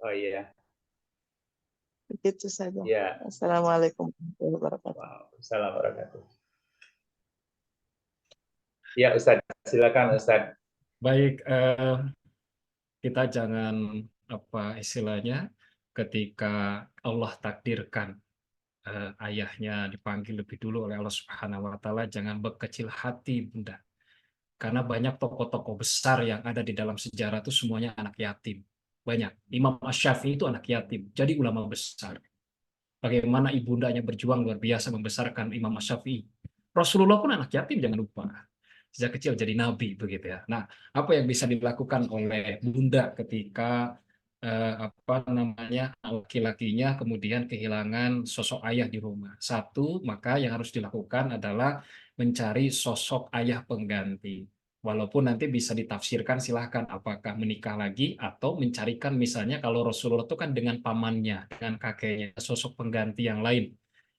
Oh iya. Begitu saja. Ya. Assalamualaikum warahmatullahi wabarakatuh. Waalaikumsalam warahmatullahi wabarakatuh. Ya Ustadz, silakan Ustadz. Baik, kita jangan apa istilahnya ketika Allah takdirkan ayahnya dipanggil lebih dulu oleh Allah Subhanahu wa taala, jangan berkecil hati Bunda. Karena banyak tokoh-tokoh besar yang ada di dalam sejarah itu semuanya anak yatim. Banyak. Imam Asy-Syafi'i itu anak yatim, jadi ulama besar. Bagaimana ibundanya berjuang luar biasa membesarkan Imam Asy-Syafi'i. Rasulullah pun anak yatim, jangan lupa. Sejak kecil jadi nabi begitu ya. Nah, apa yang bisa dilakukan oleh Bunda ketika apa namanya laki-lakinya kemudian kehilangan sosok ayah di rumah? Satu, maka yang harus dilakukan adalah mencari sosok ayah pengganti. Walaupun nanti bisa ditafsirkan silahkan apakah menikah lagi atau mencarikan misalnya kalau Rasulullah itu kan dengan pamannya, dengan kakeknya, sosok pengganti yang lain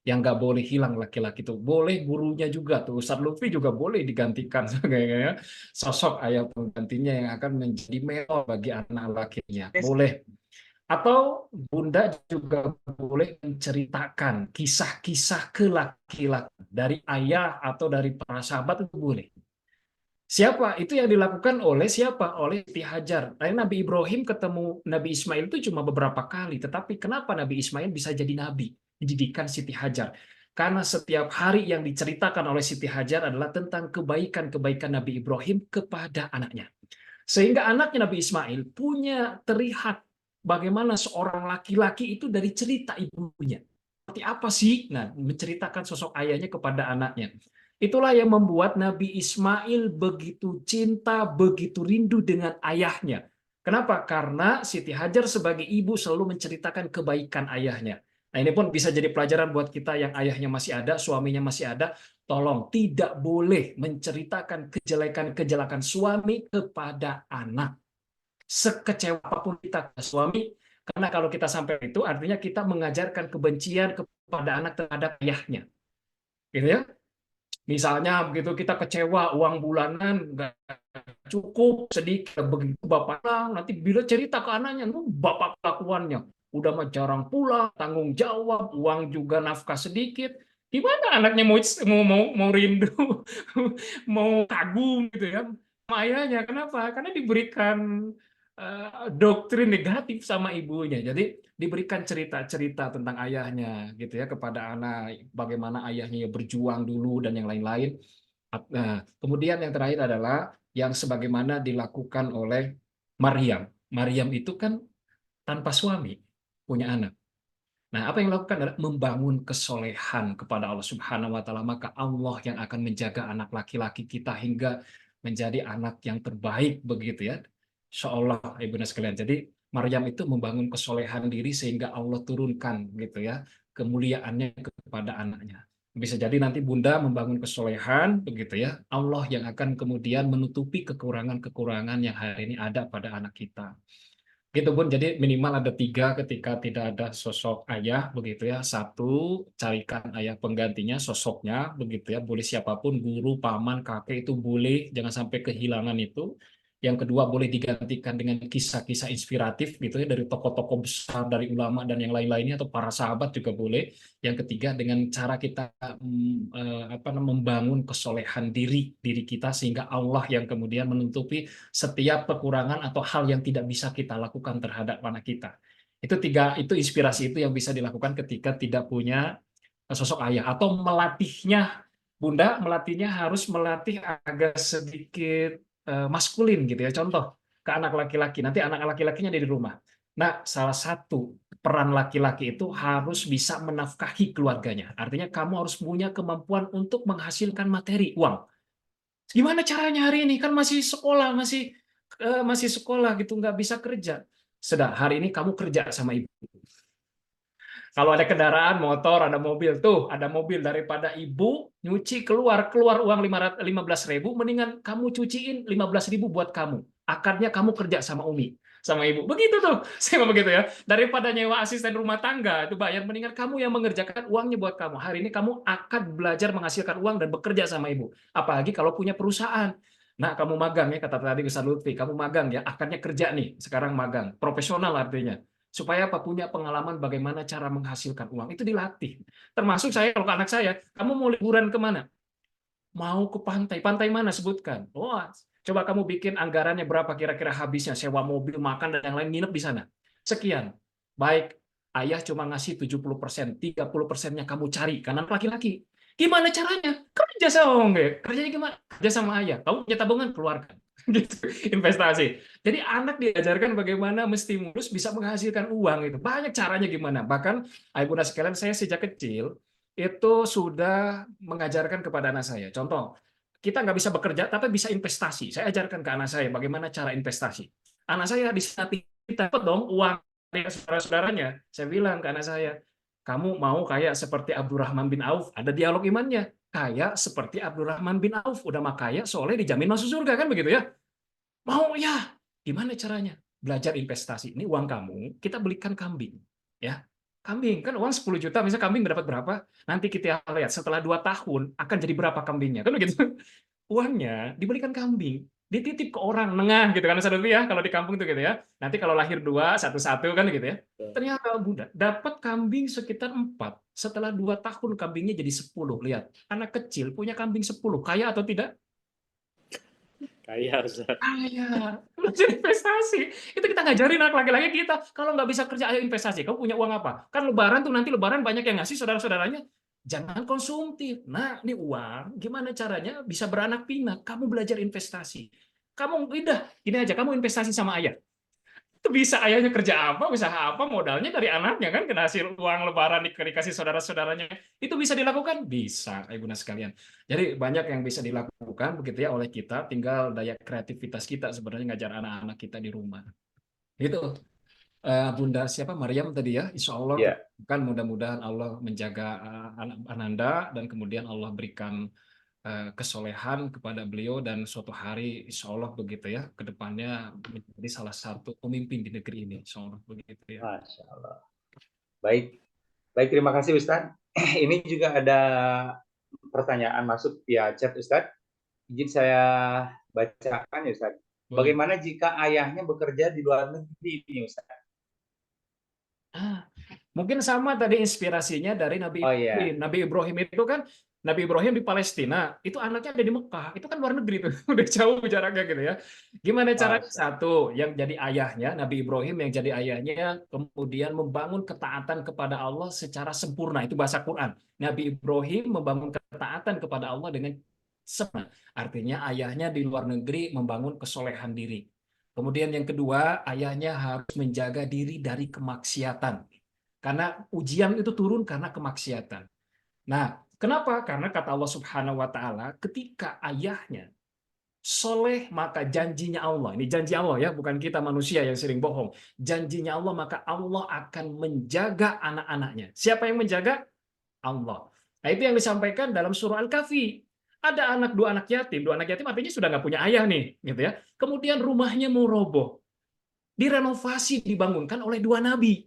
yang nggak boleh hilang laki-laki itu. Boleh gurunya juga tuh, Ustadz Lutfi juga boleh digantikan sebagai sosok ayah penggantinya yang akan menjadi mentor bagi anak lakinya. Boleh. Atau Bunda juga boleh menceritakan kisah-kisah ke laki-laki dari ayah atau dari para sahabat itu boleh. Siapa? Itu yang dilakukan oleh siapa? Oleh Siti Hajar. Nabi Ibrahim ketemu Nabi Ismail itu cuma beberapa kali. Tetapi kenapa Nabi Ismail bisa jadi nabi? Didikan Siti Hajar. Karena setiap hari yang diceritakan oleh Siti Hajar adalah tentang kebaikan-kebaikan Nabi Ibrahim kepada anaknya. Sehingga anaknya Nabi Ismail punya terlihat bagaimana seorang laki-laki itu dari cerita ibunya. Seperti apa sih? Nah, menceritakan sosok ayahnya kepada anaknya. Itulah yang membuat Nabi Ismail begitu cinta, begitu rindu dengan ayahnya. Kenapa? Karena Siti Hajar sebagai ibu selalu menceritakan kebaikan ayahnya. Nah, ini pun bisa jadi pelajaran buat kita yang ayahnya masih ada, suaminya masih ada. Tolong tidak boleh menceritakan kejelekan-kejelekan suami kepada anak. Sekecewa apapun kita ke suami, karena kalau kita sampai itu artinya kita mengajarkan kebencian kepada anak terhadap ayahnya. Gitu ya. Misalnya begitu kita kecewa uang bulanan nggak cukup sedikit begitu bapak nanti bila cerita ke anaknya, bapak kelakuannya udah mah jarang pulang, tanggung jawab, uang juga nafkah sedikit. Gimana anaknya mau rindu, mau kagum gitu ya sama ayahnya? Kenapa? Karena diberikan doktrin negatif sama ibunya. Jadi diberikan cerita-cerita tentang ayahnya gitu ya kepada anak, bagaimana ayahnya berjuang dulu dan yang lain-lain. Nah, kemudian yang terakhir adalah yang sebagaimana dilakukan oleh Maryam. Maryam itu kan tanpa suami, punya anak. Nah, apa yang dilakukan adalah membangun kesolehan kepada Allah Subhanahu wa taala, maka Allah yang akan menjaga anak laki-laki kita hingga menjadi anak yang terbaik begitu ya. Insyaallah Ibunda sekalian. Jadi Maryam itu membangun kesolehan diri sehingga Allah turunkan gitu ya kemuliaannya kepada anaknya. Bisa jadi nanti Bunda membangun kesolehan begitu ya. Allah yang akan kemudian menutupi kekurangan-kekurangan yang hari ini ada pada anak kita. Gitu Bun, jadi minimal ada 3 ketika tidak ada sosok ayah begitu ya. Satu, carikan ayah penggantinya, sosoknya begitu ya. Boleh siapapun, guru, paman, kakek itu boleh, jangan sampai kehilangan itu. Yang kedua boleh digantikan dengan kisah-kisah inspiratif gitu ya dari tokoh-tokoh besar, dari ulama dan yang lain-lainnya atau para sahabat juga boleh. Yang ketiga dengan cara kita membangun kesolehan diri kita sehingga Allah yang kemudian menutupi setiap kekurangan atau hal yang tidak bisa kita lakukan terhadap anak kita. Itu inspirasi itu yang bisa dilakukan ketika tidak punya sosok ayah atau melatihnya. Bunda melatihnya harus melatih agak sedikit maskulin gitu ya. Contoh ke anak laki-laki, nanti anak laki-lakinya ada di rumah. Nah, salah satu peran laki-laki itu harus bisa menafkahi keluarganya. Artinya kamu harus punya kemampuan untuk menghasilkan materi uang. Gimana caranya hari ini? Kan masih sekolah, masih sekolah gitu, nggak bisa kerja. Sedang hari ini kamu kerja sama ibu. Kalau ada kendaraan, motor, ada mobil, tuh ada mobil, daripada ibu nyuci keluar uang 15.000, mendingan kamu cuciin 15.000 buat kamu. Akarnya kamu kerja sama Umi, sama ibu. Begitu tuh, saya mau begitu ya. Daripada nyewa asisten rumah tangga itu bayar, mendingan kamu yang mengerjakan uangnya buat kamu. Hari ini kamu akan belajar menghasilkan uang dan bekerja sama ibu. Apalagi kalau punya perusahaan. Nah, kamu magang ya, kata tadi Ustaz Lutfi, kamu magang ya, akarnya kerja nih, sekarang magang. Profesional artinya. Supaya apa? Punya pengalaman bagaimana cara menghasilkan uang. Itu dilatih. Termasuk saya, kalau ke anak saya, kamu mau liburan kemana? Mau ke pantai. Pantai mana? Sebutkan. Oh, coba kamu bikin anggarannya berapa kira-kira habisnya. Sewa mobil, makan, dan yang lain, nginep di sana. Sekian. Baik, ayah cuma ngasih 70%. 30%-nya kamu cari. Karena laki-laki. Gimana caranya? Kerja sama kerjanya gimana? Kerja sama ayah. Kamu punya tabungan, keluarkan. Gitu, investasi. Jadi anak diajarkan bagaimana mesti mulus bisa menghasilkan uang itu. Banyak caranya gimana. Bahkan Ayah Bunda sekalian, saya sejak kecil itu sudah mengajarkan kepada anak saya. Contoh, kita nggak bisa bekerja tapi bisa investasi. Saya ajarkan ke anak saya bagaimana cara investasi. Anak saya di sana dapat dong uang dari saudara-saudaranya. Saya bilang ke anak saya, kamu mau kayak seperti Abdurrahman bin Auf? Ada dialog imannya. Kayak seperti Abdurrahman bin Auf, udah mah kaya, soalnya dijamin masuk surga, kan begitu ya? Mau ya? Gimana caranya? Belajar investasi. Ini uang kamu, kita belikan kambing. Ya, kambing kan uang 10 juta, misalnya kambing dapat berapa? Nanti kita lihat setelah 2 tahun akan jadi berapa kambingnya, kan begitu? Uangnya dibelikan kambing, dititip ke orang nengah gitu kan, Ustaz Lutfi ya, kalau di kampung itu gitu ya. Nanti kalau lahir 2, satu-satu kan gitu ya. Ternyata Bunda dapat kambing sekitar 4. Setelah 2 tahun kambingnya jadi 10. Lihat, anak kecil punya kambing 10, kaya atau tidak? Kaya, Ustaz. Kaya, belajar investasi. Itu kita ngajarin anak laki-laki kita. Kalau nggak bisa kerja, ayo investasi. Kamu punya uang apa? Kan lebaran tuh, nanti lebaran banyak yang ngasih saudara-saudaranya. Jangan konsumtif. Nah, ini uang, gimana caranya bisa beranak pinak? Kamu belajar investasi. Kamu udah, gini aja, kamu investasi sama ayah. Itu bisa ayahnya kerja apa, usaha apa, modalnya dari anaknya kan, kena hasil uang lebaran dikasih saudara-saudaranya. Itu bisa dilakukan? Bisa, Ibu Bunda sekalian. Jadi banyak yang bisa dilakukan begitu ya oleh kita, tinggal daya kreativitas kita sebenarnya ngajar anak-anak kita di rumah. Itu Bunda siapa? Maryam tadi ya. Insya Allah Ya. kan mudah-mudahan Allah menjaga Ananda dan kemudian Allah berikan kesolehan kepada beliau dan suatu hari insya Allah begitu ya ke depannya menjadi salah satu pemimpin di negeri ini, insya Allah begitu ya. Masya Allah. Baik, baik, terima kasih Ustadz. Ini juga ada pertanyaan masuk via chat Ustadz. Izin saya bacakan ya Ustadz. Bagaimana jika ayahnya bekerja di luar negeri ini Ustadz? Mungkin sama tadi inspirasinya dari Nabi Oh Ibrahim. iya. Nabi Ibrahim itu kan, Nabi Ibrahim di Palestina, itu anaknya ada di Mekah, itu kan luar negeri tuh, udah jauh jaraknya gitu ya. Gimana caranya? Masya. Satu, yang jadi ayahnya, Nabi Ibrahim yang jadi ayahnya, kemudian membangun ketaatan kepada Allah secara sempurna, itu bahasa Quran. Nabi Ibrahim membangun ketaatan kepada Allah dengan sempurna. Artinya ayahnya di luar negeri membangun kesolehan diri. Kemudian yang kedua, ayahnya harus menjaga diri dari kemaksiatan. Karena ujian itu turun karena kemaksiatan. Nah, kenapa? Karena kata Allah Subhanahu wa taala, ketika ayahnya soleh, maka janjinya Allah. Ini janji Allah ya, bukan kita manusia yang sering bohong. Janjinya Allah, maka Allah akan menjaga anak-anaknya. Siapa yang menjaga? Allah. Nah, itu yang disampaikan dalam surah Al-Kahfi. Ada dua anak yatim artinya sudah nggak punya ayah nih, gitu ya. Kemudian rumahnya mau roboh. Direnovasi, dibangunkan oleh 2 nabi.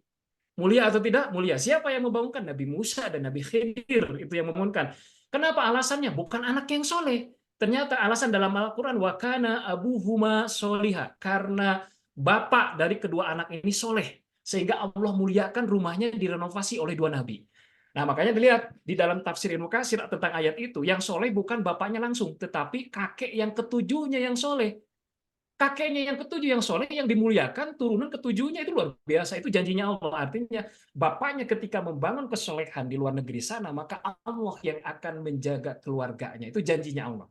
Mulia atau tidak? Mulia. Siapa yang membangunkan? Nabi Musa dan Nabi Khidir itu yang membangunkan. Kenapa alasannya? Bukan anak yang soleh. Ternyata alasan dalam Al-Quran, wa kana abuhuma soliha. Karena bapak dari kedua anak ini soleh. Sehingga Allah muliakan rumahnya direnovasi oleh 2 nabi. Nah, makanya dilihat di dalam tafsir Ibnu Katsir tentang ayat itu, yang soleh bukan bapaknya langsung, tetapi kakek yang ketujuhnya yang soleh. Kakeknya yang ketujuh yang soleh, yang dimuliakan, turunan ketujuhnya itu luar biasa. Itu janjinya Allah. Artinya bapaknya ketika membangun kesolehan di luar negeri sana, maka Allah yang akan menjaga keluarganya. Itu janjinya Allah.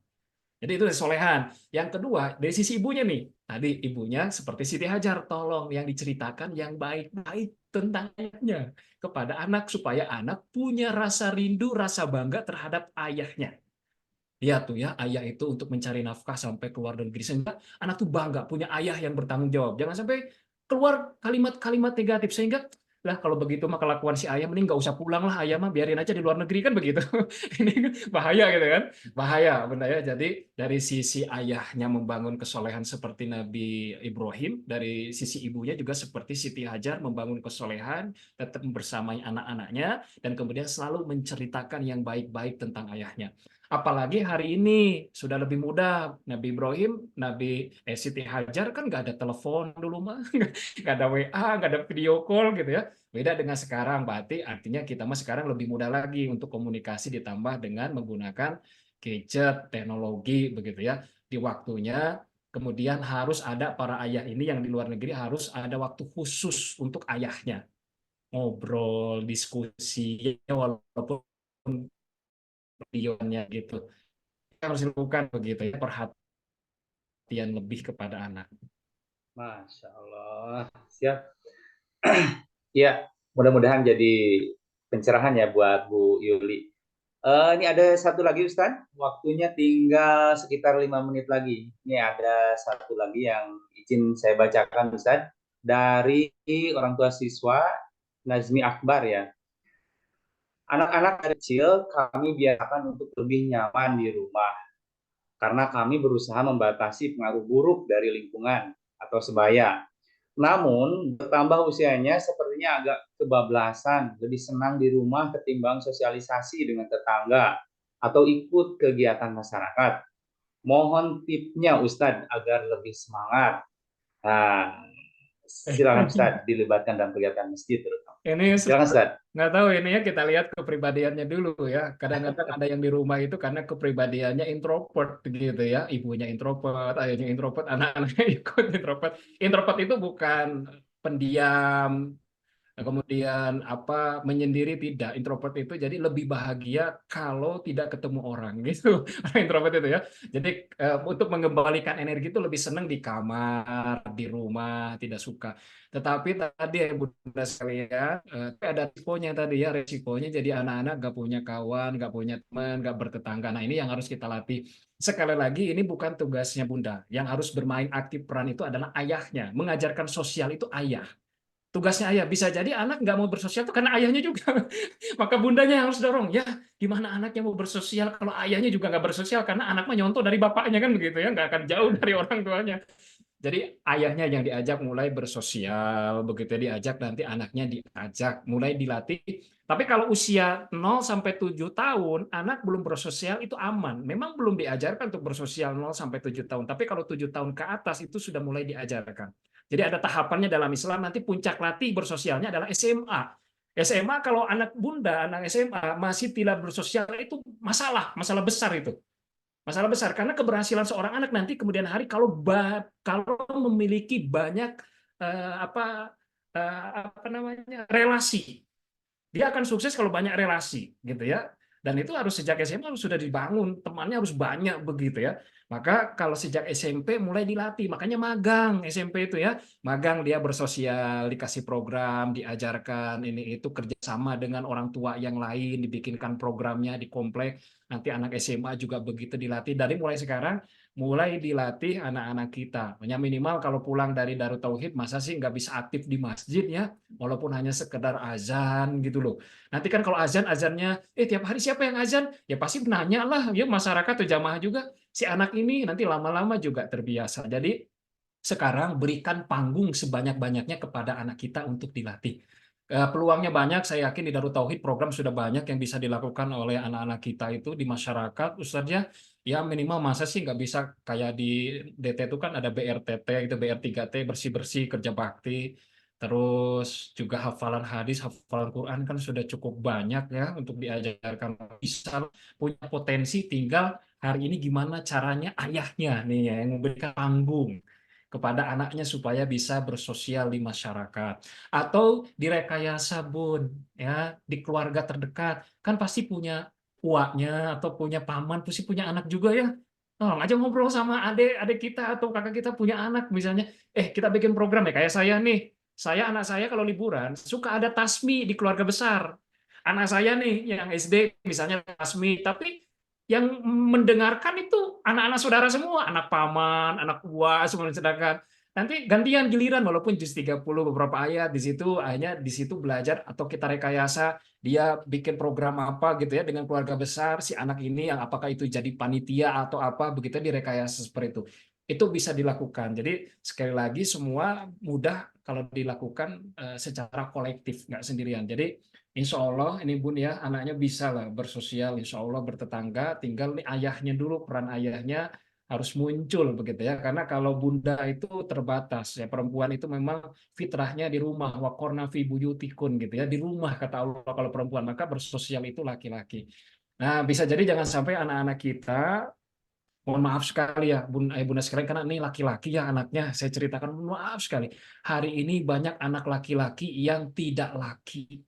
Jadi itu solehan. Yang kedua, dari sisi ibunya nih. Tadi ibunya seperti Siti Hajar, tolong yang diceritakan yang baik-baik tentang ayahnya kepada anak supaya anak punya rasa rindu, rasa bangga terhadap ayahnya. Lihat tuh ya, ayah itu untuk mencari nafkah sampai keluar dari negeri. Sehingga anak tuh bangga punya ayah yang bertanggung jawab. Jangan sampai keluar kalimat-kalimat negatif. Sehingga, lah kalau begitu mah kelakuan si ayah mending nggak usah pulang lah, ayah mah biarin aja di luar negeri kan begitu. Ini kan bahaya gitu kan. Bahaya benda ya. Jadi dari sisi ayahnya membangun kesolehan seperti Nabi Ibrahim, dari sisi ibunya juga seperti Siti Hajar membangun kesolehan, tetap bersamai anak-anaknya, dan kemudian selalu menceritakan yang baik-baik tentang ayahnya. Apalagi hari ini sudah lebih mudah. Nabi Ibrahim, Siti Hajar kan nggak ada telepon dulu mah, nggak ada WA, nggak ada video call gitu ya. Beda dengan sekarang, berarti artinya kita mah sekarang lebih mudah lagi untuk komunikasi ditambah dengan menggunakan gadget, teknologi begitu ya. Di waktunya, kemudian harus ada para ayah ini yang di luar negeri harus ada waktu khusus untuk ayahnya. Ngobrol, diskusi, ya walaupun videonya gitu. Harus dilakukan begitu ya, perhatian lebih kepada anak. Masya Allah. Siap. Ya, mudah-mudahan jadi pencerahan ya buat Bu Yuli. Ini ada satu lagi Ustaz, waktunya tinggal sekitar 5 menit lagi. Ini ada satu lagi yang izin saya bacakan Ustaz, dari orang tua siswa Nazmi Akbar ya. Anak-anak kecil kami biarkan untuk lebih nyaman di rumah, karena kami berusaha membatasi pengaruh buruk dari lingkungan atau sebaya. Namun, bertambah usianya sepertinya agak kebablasan, lebih senang di rumah ketimbang sosialisasi dengan tetangga atau ikut kegiatan masyarakat. Mohon tipsnya Ustadz agar lebih semangat. Nah, silakan Ustadz dilibatkan dalam kegiatan masjid terutama. Ini Silakan Ustadz. nggak tahu ini ya, kita lihat kepribadiannya dulu ya. Kadang-kadang ada yang di rumah itu karena kepribadiannya introvert gitu ya. Ibunya introvert, ayahnya introvert, anak-anaknya ikut introvert. Introvert itu bukan pendiam, kemudian apa menyendiri, tidak. Introvert itu jadi lebih bahagia kalau tidak ketemu orang gitu. Orang introvert itu ya. Jadi untuk mengembalikan energi itu lebih senang di kamar, di rumah, tidak suka. Tetapi tadi ya Bunda sekalian, ada risikonya tadi ya, risikonya jadi anak-anak nggak punya kawan, nggak punya teman, nggak bertetangga. Nah ini yang harus kita latih. Sekali lagi ini bukan tugasnya Bunda. Yang harus bermain aktif peran itu adalah ayahnya. Mengajarkan sosial itu ayah. Tugasnya ayah. Bisa jadi anak nggak mau bersosial itu karena ayahnya juga. Maka bundanya yang harus dorong. Ya, gimana anaknya mau bersosial kalau ayahnya juga nggak bersosial? Karena anak mah nyontoh dari bapaknya kan begitu ya. Nggak akan jauh dari orang tuanya. Jadi ayahnya yang diajak mulai bersosial. Begitu diajak nanti anaknya diajak. Mulai dilatih. Tapi kalau usia 0 sampai 7 tahun, anak belum bersosial itu aman. Memang belum diajarkan untuk bersosial 0 sampai 7 tahun. Tapi kalau 7 tahun ke atas itu sudah mulai diajarkan. Jadi ada tahapannya dalam Islam, nanti puncak latih bersosialnya adalah SMA. SMA kalau anak bunda, anak SMA masih tidak bersosial itu masalah besar itu. Masalah besar karena keberhasilan seorang anak nanti kemudian hari kalau memiliki banyak apa namanya relasi. Dia akan sukses kalau banyak relasi, gitu ya. Dan itu harus sejak SMA harus sudah dibangun, temannya harus banyak begitu ya. Maka kalau sejak SMP mulai dilatih, makanya magang SMP itu ya. Magang dia bersosial, dikasih program, diajarkan ini itu kerjasama dengan orang tua yang lain, dibikinkan programnya di komplek. Nanti anak SMA juga begitu dilatih. Dari mulai sekarang mulai dilatih anak-anak kita. Minimal kalau pulang dari Darut Tauhid, masa sih nggak bisa aktif di masjid ya, walaupun hanya sekedar azan gitu loh. Nanti kan kalau azannya, tiap hari siapa yang azan? Ya pasti nanya lah, ya masyarakat atau jamaah juga. Si anak ini nanti lama-lama juga terbiasa. Jadi sekarang berikan panggung sebanyak-banyaknya kepada anak kita untuk dilatih. Peluangnya banyak, saya yakin di Darut Tauhid program sudah banyak yang bisa dilakukan oleh anak-anak kita itu di masyarakat, Ustaznya. Ya minimal masa sih nggak bisa kayak di DT itu kan ada BRTT, itu BR3T, bersih-bersih, kerja bakti. Terus juga hafalan hadis, hafalan Quran kan sudah cukup banyak ya untuk diajarkan. Bisa punya potensi, tinggal hari ini gimana caranya ayahnya nih ya, yang memberikan panggung kepada anaknya supaya bisa bersosial di masyarakat. Atau direkayasa Bun, ya di keluarga terdekat kan pasti punya uaknya atau punya paman, pasti punya anak juga ya. Tolong aja ngobrol sama adik kita atau kakak kita punya anak misalnya, kita bikin program ya kayak saya nih. Anak saya kalau liburan suka ada tasmi di keluarga besar. Anak saya nih yang SD misalnya tasmi, tapi yang mendengarkan itu anak-anak saudara semua, anak paman, anak uas, semua, sedangkan nanti gantian giliran walaupun juz 30 beberapa ayat di situ, akhirnya di situ belajar atau kita rekayasa dia bikin program apa gitu ya dengan keluarga besar si anak ini yang apakah itu jadi panitia atau apa begitu direkayasa seperti itu bisa dilakukan. Jadi sekali lagi semua mudah kalau dilakukan secara kolektif nggak sendirian. Jadi insya Allah ini Bun ya anaknya bisa lah bersosial, insya Allah bertetangga, tinggal nih ayahnya dulu, peran ayahnya harus muncul begitu ya, karena kalau bunda itu terbatas ya, perempuan itu memang fitrahnya di rumah, waqorna fi buyutikun gitu ya, di rumah kata Allah kalau perempuan, maka bersosial itu laki-laki. Nah bisa jadi jangan sampai anak-anak kita, mohon maaf sekali ya bunda sekalian, karena ini laki-laki ya anaknya, saya ceritakan mohon maaf sekali, hari ini banyak anak laki-laki yang tidak laki.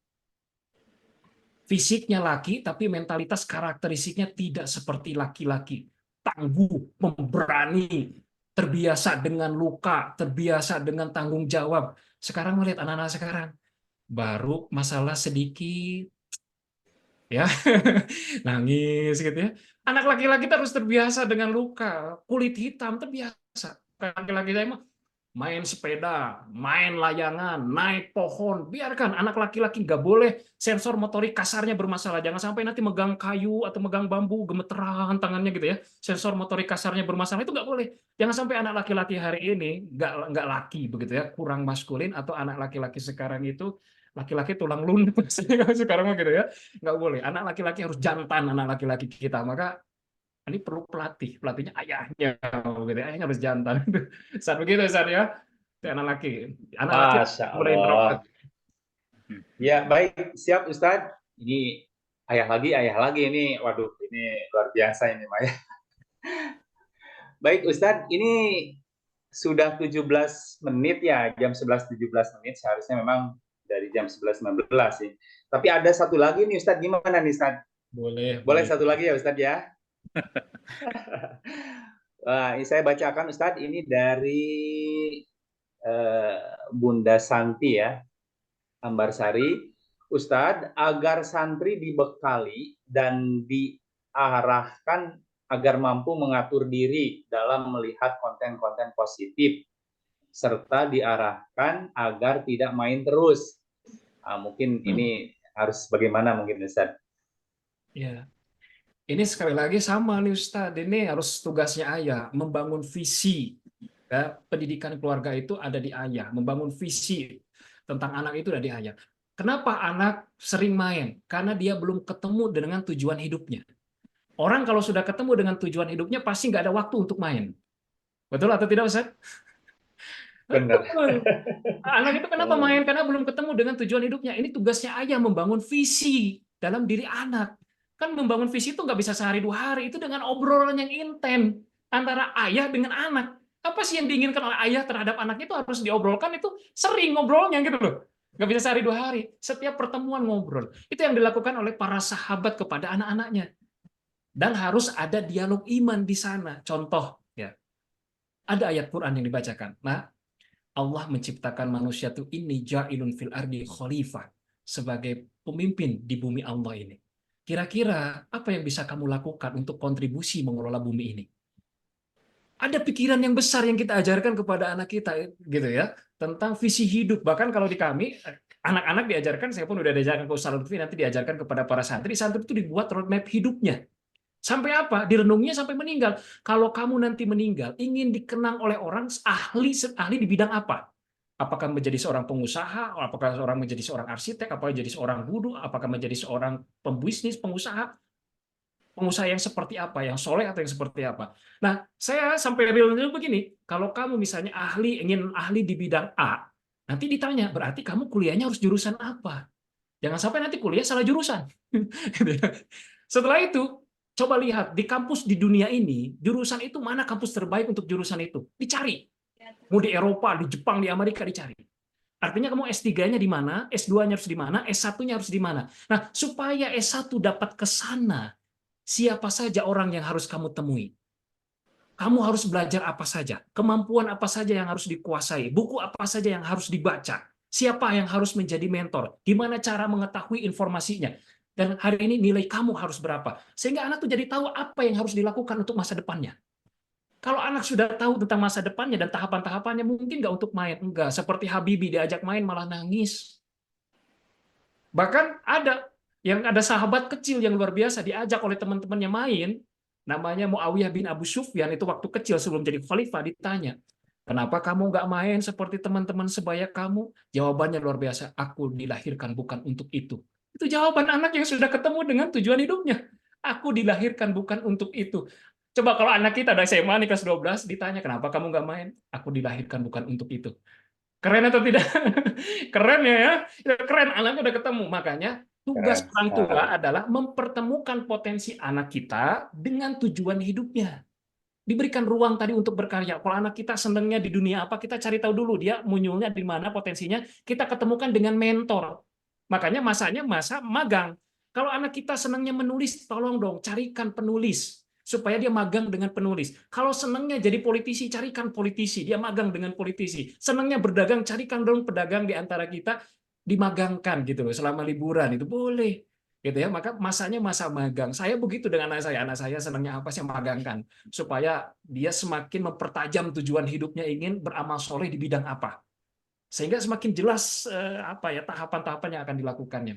Fisiknya laki, tapi mentalitas karakteristiknya tidak seperti laki-laki. Tangguh, pemberani, terbiasa dengan luka, terbiasa dengan tanggung jawab. Sekarang melihat anak-anak sekarang, baru masalah sedikit, ya nangis gitu ya. Anak laki-laki terus terbiasa dengan luka, kulit hitam terbiasa. Laki-laki saya mah main sepeda, main layangan, naik pohon, biarkan anak laki-laki nggak boleh sensor motorik kasarnya bermasalah. Jangan sampai nanti megang kayu atau megang bambu gemeteran tangannya gitu ya. Sensor motorik kasarnya bermasalah itu nggak boleh. Jangan sampai anak laki-laki hari ini nggak laki begitu ya, kurang maskulin atau anak laki-laki sekarang itu laki-laki tulang lunak sekarang mah gitu ya. Nggak boleh. Anak laki-laki harus jantan anak laki-laki kita. Maka ini perlu pelatihnya ayahnya, gitu. Ayahnya harus jantan. Saat begitu saat ya, anak laki Masya mulai Allah. introvert. Ya, baik, siap Ustadz. Ini ayah lagi ini. Waduh, ini luar biasa ini, Maya. Baik, Ustadz, ini sudah 17 menit ya, jam 11.17 menit. Seharusnya memang dari jam 11.19 sih. Tapi ada satu lagi nih, Ustadz. Gimana nih, Ustadz? Boleh satu lagi ya, Ustadz ya? Wah, ini saya bacakan, Ustadz. Ini dari Bunda Santi ya. Ambarsari, Ustadz, agar santri dibekali dan diarahkan agar mampu mengatur diri dalam melihat konten-konten positif, serta diarahkan agar tidak main terus. Mungkin ini harus bagaimana mungkin Ustadz? Ya, ini sekali lagi sama nih Ustadz, ini harus tugasnya ayah, membangun visi. Ya, pendidikan keluarga itu ada di ayah, membangun visi tentang anak itu ada di ayah. Kenapa anak sering main? Karena dia belum ketemu dengan tujuan hidupnya. Orang kalau sudah ketemu dengan tujuan hidupnya pasti nggak ada waktu untuk main. Betul atau tidak, Ustaz? Benar. Anak itu kenapa main? Karena belum ketemu dengan tujuan hidupnya. Ini tugasnya ayah membangun visi dalam diri anak. Kan membangun visi itu nggak bisa sehari dua hari. Itu dengan obrolan yang intens antara ayah dengan anak. Apa sih yang diinginkan oleh ayah terhadap anaknya itu harus diobrolkan, itu sering ngobrolnya gitu loh. Nggak bisa sehari dua hari. Setiap pertemuan ngobrol. Itu yang dilakukan oleh para sahabat kepada anak-anaknya. Dan harus ada dialog iman di sana. Contoh, ya, ada ayat Quran yang dibacakan. Nah, Allah menciptakan manusia itu ini ja'ilun fil ardi khalifah, sebagai pemimpin di bumi Allah ini. Kira-kira apa yang bisa kamu lakukan untuk kontribusi mengelola bumi ini? Ada pikiran yang besar yang kita ajarkan kepada anak kita gitu ya, tentang visi hidup. Bahkan kalau di kami anak-anak diajarkan, saya pun udah diajarkan ke Ustaz Lutfi, nanti diajarkan kepada para santri. Santri itu dibuat roadmap hidupnya. Sampai apa? Direnungnya sampai meninggal. Kalau kamu nanti meninggal, ingin dikenang oleh orang ahli di bidang apa? Apakah menjadi seorang pengusaha, apakah seorang menjadi seorang arsitek, apakah menjadi seorang guru, apakah menjadi seorang pembisnis, pengusaha yang seperti apa, yang soleh atau yang seperti apa. Nah, saya sampai real begini, kalau kamu misalnya ingin ahli di bidang A, nanti ditanya, berarti kamu kuliahnya harus jurusan apa? Jangan sampai nanti kuliah salah jurusan. Setelah itu, coba lihat di kampus di dunia ini, jurusan itu mana kampus terbaik untuk jurusan itu? Dicari. Mau di Eropa, di Jepang, di Amerika dicari. Artinya kamu S3-nya di mana, S2-nya harus di mana, S1-nya harus di mana. Nah, supaya S1 dapat ke sana, siapa saja orang yang harus kamu temui? Kamu harus belajar apa saja, kemampuan apa saja yang harus dikuasai, buku apa saja yang harus dibaca, siapa yang harus menjadi mentor, gimana cara mengetahui informasinya. Dan hari ini nilai kamu harus berapa. Sehingga anak tuh jadi tahu apa yang harus dilakukan untuk masa depannya. Kalau anak sudah tahu tentang masa depannya dan tahapan-tahapannya, mungkin nggak untuk main. Enggak, seperti Habibie diajak main malah nangis. Bahkan ada sahabat kecil yang luar biasa diajak oleh teman-temannya main, namanya Muawiyah bin Abu Sufyan, itu waktu kecil sebelum jadi khalifah ditanya, kenapa kamu nggak main seperti teman-teman sebaya kamu? Jawabannya luar biasa, aku dilahirkan bukan untuk itu. Itu jawaban anak yang sudah ketemu dengan tujuan hidupnya. Aku dilahirkan bukan untuk itu. Coba kalau anak kita ada SMA nih kelas 12 ditanya kenapa kamu nggak main? Aku dilahirkan bukan untuk itu. Keren atau tidak? Keren ya. Keren, anaknya udah ketemu. Makanya tugas Keren orang tua sekali. adalah mempertemukan potensi anak kita dengan tujuan hidupnya. Diberikan ruang tadi untuk berkarya. Kalau anak kita senangnya di dunia apa, kita cari tahu dulu dia munyulnya di mana potensinya, kita ketemukan dengan mentor. Makanya masanya masa magang. Kalau anak kita senangnya menulis, tolong dong carikan penulis supaya dia magang dengan penulis. Kalau senangnya jadi politisi, carikan politisi, dia magang dengan politisi. Senangnya berdagang, carikan dong pedagang di antara kita dimagangkan gitu loh selama liburan, itu boleh. Gitu ya, maka masanya masa magang. Saya begitu dengan anak saya senangnya apa sih magangkan supaya dia semakin mempertajam tujuan hidupnya ingin beramal soleh di bidang apa. Sehingga semakin jelas tahapan-tahapan yang akan dilakukannya.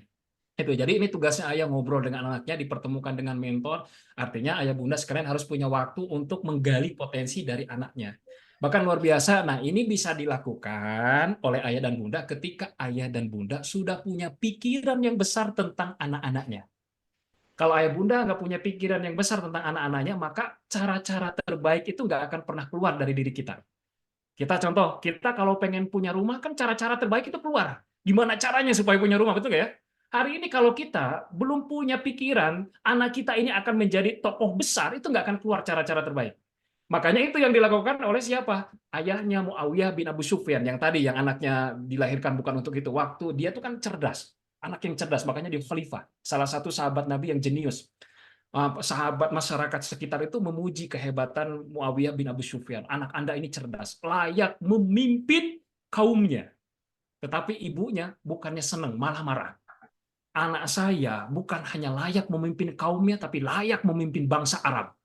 Itu. Jadi ini tugasnya ayah ngobrol dengan anaknya, dipertemukan dengan mentor. Artinya ayah bunda sekalian harus punya waktu untuk menggali potensi dari anaknya. Bahkan luar biasa. Nah, ini bisa dilakukan oleh ayah dan bunda ketika ayah dan bunda sudah punya pikiran yang besar tentang anak-anaknya. Kalau ayah bunda nggak punya pikiran yang besar tentang anak-anaknya, maka cara-cara terbaik itu nggak akan pernah keluar dari diri kita. Kita kalau pengen punya rumah, kan cara-cara terbaik itu keluar. Gimana caranya supaya punya rumah, betul nggak ya? Hari ini kalau kita belum punya pikiran, anak kita ini akan menjadi tokoh besar, itu nggak akan keluar cara-cara terbaik. Makanya itu yang dilakukan oleh siapa? Ayahnya Muawiyah bin Abu Sufyan, yang tadi, yang anaknya dilahirkan bukan untuk itu. Waktu dia tuh kan cerdas, anak yang cerdas, makanya dia khalifah. Salah satu sahabat Nabi yang jenius. Sahabat masyarakat sekitar itu memuji kehebatan Muawiyah bin Abu Sufyan. Anak Anda ini cerdas, layak memimpin kaumnya. Tetapi ibunya bukannya senang, malah marah. Anak saya bukan hanya layak memimpin kaumnya, tapi layak memimpin bangsa Arab.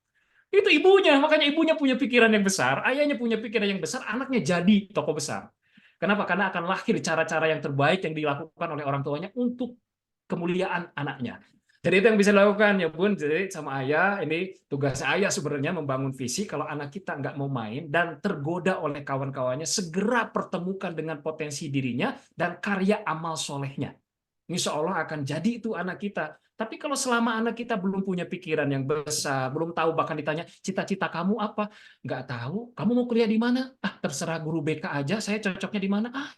Itu ibunya, makanya ibunya punya pikiran yang besar, ayahnya punya pikiran yang besar, anaknya jadi tokoh besar. Kenapa? Karena akan lahir cara-cara yang terbaik yang dilakukan oleh orang tuanya untuk kemuliaan anaknya. Jadi itu yang bisa dilakukan ya Bun. Jadi sama ayah, ini tugas ayah sebenarnya membangun visi. Kalau anak kita nggak mau main dan tergoda oleh kawan-kawannya, segera pertemukan dengan potensi dirinya dan karya amal solehnya. Insya Allah akan jadi itu anak kita. Tapi kalau selama anak kita belum punya pikiran yang besar, belum tahu, bahkan ditanya cita-cita kamu apa, nggak tahu. Kamu mau kuliah di mana? Ah, terserah guru BK aja. Saya cocoknya di mana? Ah,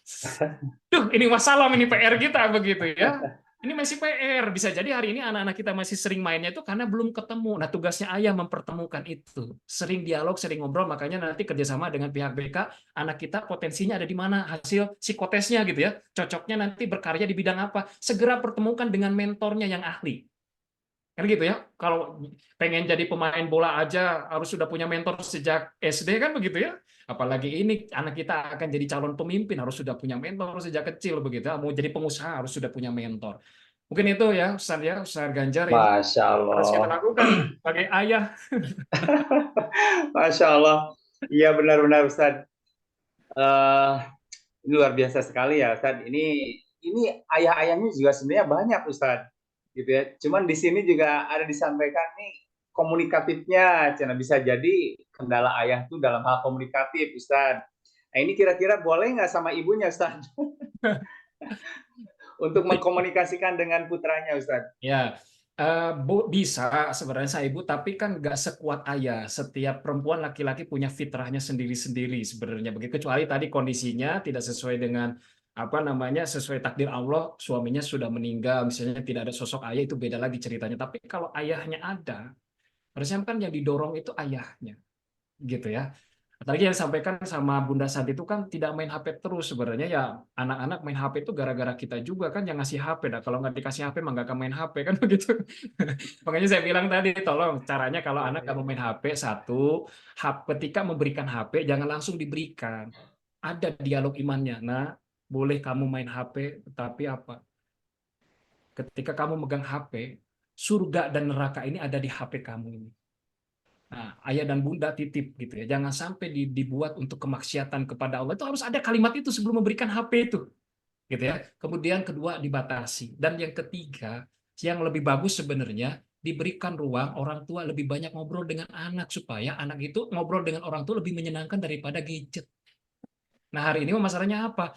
ini masalah, ini PR kita begitu ya. Ini masih PR. Bisa jadi hari ini anak-anak kita masih sering mainnya itu karena belum ketemu. Nah, tugasnya ayah mempertemukan itu. Sering dialog, sering ngobrol, makanya nanti kerjasama dengan pihak BK, anak kita potensinya ada di mana, hasil psikotesnya gitu ya. Cocoknya nanti berkarya di bidang apa. Segera pertemukan dengan mentornya yang ahli. Kan gitu ya. Kalau pengen jadi pemain bola aja harus sudah punya mentor sejak SD kan begitu ya. Apalagi ini anak kita akan jadi calon pemimpin harus sudah punya mentor sejak kecil begitu. Mau jadi pengusaha harus sudah punya mentor. Mungkin itu ya Ustaz Ganjar, ini Masya harus kita Allah. lakukan sebagai ayah. Masya Allah. Iya benar-benar Ustaz. Eh, ini luar biasa sekali ya Ustaz. Ini ayah-ayahnya juga sebenarnya banyak Ustaz. Gitu ya. Cuman di sini juga ada disampaikan nih komunikatifnya, Cina bisa jadi kendala ayah tuh dalam hal komunikatif Ustaz. Nah ini kira-kira boleh nggak sama ibunya Ustaz untuk mengkomunikasikan dengan putranya Ustaz? Ya, bisa sebenarnya saya ibu, tapi kan nggak sekuat ayah. Setiap perempuan laki-laki punya fitrahnya sendiri-sendiri sebenarnya. Begitu kecuali tadi kondisinya tidak sesuai dengan sesuai takdir Allah, suaminya sudah meninggal, misalnya tidak ada sosok ayah, itu beda lagi ceritanya. Tapi kalau ayahnya ada, harusnya kan yang didorong itu ayahnya, gitu ya. Tadi yang disampaikan sama Bunda Santi itu kan tidak main HP terus sebenarnya ya, anak-anak main HP itu gara-gara kita juga kan yang ngasih HP. Nah kalau nggak dikasih HP mah nggak akan main HP kan begitu. Makanya saya bilang tadi tolong caranya kalau anak nggak mau main HP, satu, ketika memberikan HP jangan langsung diberikan. Ada dialog imannya. Nah, boleh kamu main HP, tetapi apa? Ketika kamu megang HP, surga dan neraka ini ada di HP kamu ini. Nah, ayah dan bunda titip gitu ya. Jangan sampai dibuat untuk kemaksiatan kepada Allah. Itu harus ada kalimat itu sebelum memberikan HP itu. Gitu ya. Kemudian kedua dibatasi. Dan yang ketiga, yang lebih bagus sebenarnya diberikan ruang orang tua lebih banyak ngobrol dengan anak supaya anak itu ngobrol dengan orang tua lebih menyenangkan daripada gadget. Nah, hari ini masalahnya apa?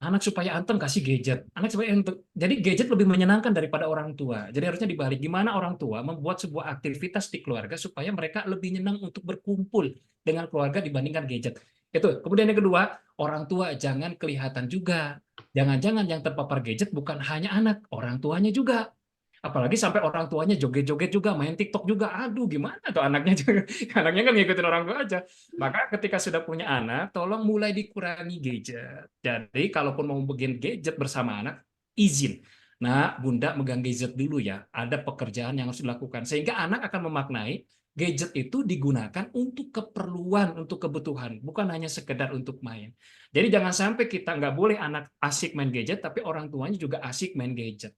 Anak supaya anteng kasih gadget. Anak supaya anteng. Jadi gadget lebih menyenangkan daripada orang tua. Jadi harusnya dibalik. Gimana orang tua membuat sebuah aktivitas di keluarga supaya mereka lebih nyenang untuk berkumpul dengan keluarga dibandingkan gadget. Itu. Kemudian yang kedua, orang tua jangan kelihatan juga. Jangan-jangan yang terpapar gadget bukan hanya anak, orang tuanya juga. Apalagi sampai orang tuanya joget-joget juga, main TikTok juga. Aduh, gimana tuh anaknya juga. Anaknya kan ngikutin orang tua aja. Maka ketika sudah punya anak, tolong mulai dikurangi gadget. Jadi kalaupun mau bikin gadget bersama anak, izin. Nah, Bunda megang gadget dulu ya. Ada pekerjaan yang harus dilakukan. Sehingga anak akan memaknai gadget itu digunakan untuk keperluan, untuk kebutuhan. Bukan hanya sekedar untuk main. Jadi jangan sampai kita nggak boleh anak asik main gadget, tapi orang tuanya juga asik main gadget.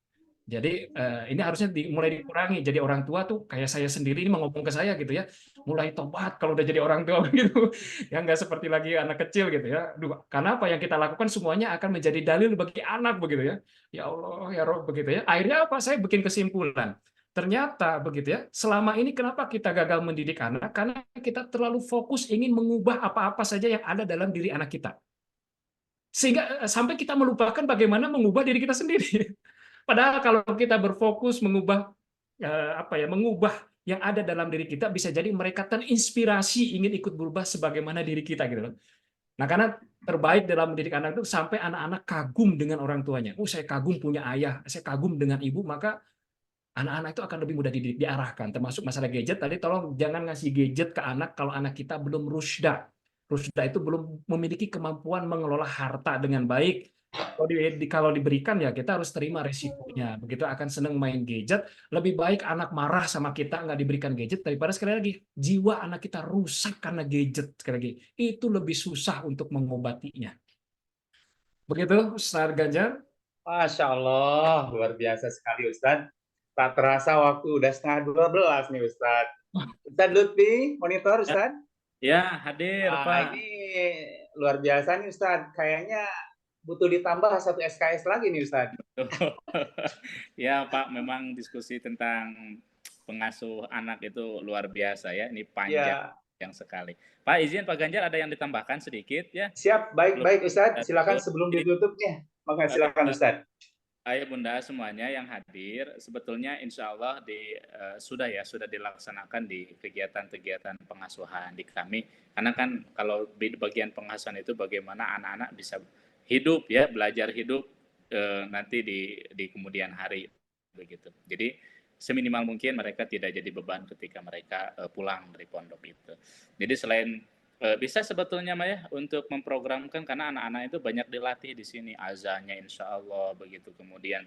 Jadi ini harusnya mulai dikurangi. Jadi orang tua tuh kayak saya sendiri ini mau ngomong ke saya gitu ya, mulai tobat kalau udah jadi orang tua gitu, ya nggak seperti lagi anak kecil gitu ya. Karena apa yang kita lakukan semuanya akan menjadi dalil bagi anak begitu ya. Ya Allah ya Rob begitu ya. Akhirnya apa? Saya bikin kesimpulan. Ternyata begitu ya. Selama ini kenapa kita gagal mendidik anak? Karena kita terlalu fokus ingin mengubah apa-apa saja yang ada dalam diri anak kita. Sehingga sampai kita melupakan bagaimana mengubah diri kita sendiri. Padahal kalau kita berfokus mengubah mengubah yang ada dalam diri kita, bisa jadi mereka terinspirasi ingin ikut berubah sebagaimana diri kita gitu loh. Nah, karena terbaik dalam mendidik anak itu sampai anak-anak kagum dengan orang tuanya. Saya kagum punya ayah, saya kagum dengan ibu, maka anak-anak itu akan lebih mudah diarahkan. Termasuk masalah gadget tadi, tolong jangan ngasih gadget ke anak kalau anak kita belum rusda. Rusda itu belum memiliki kemampuan mengelola harta dengan baik. Kalau diberikan ya kita harus terima resikonya. Begitu akan senang main gadget, lebih baik anak marah sama kita nggak diberikan gadget daripada sekali lagi jiwa anak kita rusak karena gadget. Sekali lagi itu lebih susah untuk mengobatinya. Begitu Ustaz Ganjar. Masya Allah, luar biasa sekali Ustadz. Tak terasa waktu udah 11:30 nih Ustadz. Ustadz Lutfi, monitor Ustadz. Ya, hadir Pak. Ini luar biasa nih Ustadz. Kayaknya butuh ditambah 1 SKS lagi nih Ustadz. Ya Pak, memang diskusi tentang pengasuh anak itu luar biasa ya. Ini panjang yang sekali. Pak, izin Pak Ganjar ada yang ditambahkan sedikit ya. Siap, baik Ustadz. Silakan sebelum ditutupnya. Maka silakan Ustadz. Ayah bunda semuanya yang hadir, sebetulnya insya Allah sudah dilaksanakan di kegiatan-kegiatan pengasuhan di kami. Karena kan kalau di bagian pengasuhan itu bagaimana anak-anak bisa hidup ya, belajar hidup nanti di kemudian hari begitu. Jadi seminimal mungkin mereka tidak jadi beban ketika mereka pulang dari pondok itu. Jadi selain bisa sebetulnya Maya untuk memprogramkan, karena anak-anak itu banyak dilatih di sini azannya insya Allah begitu, kemudian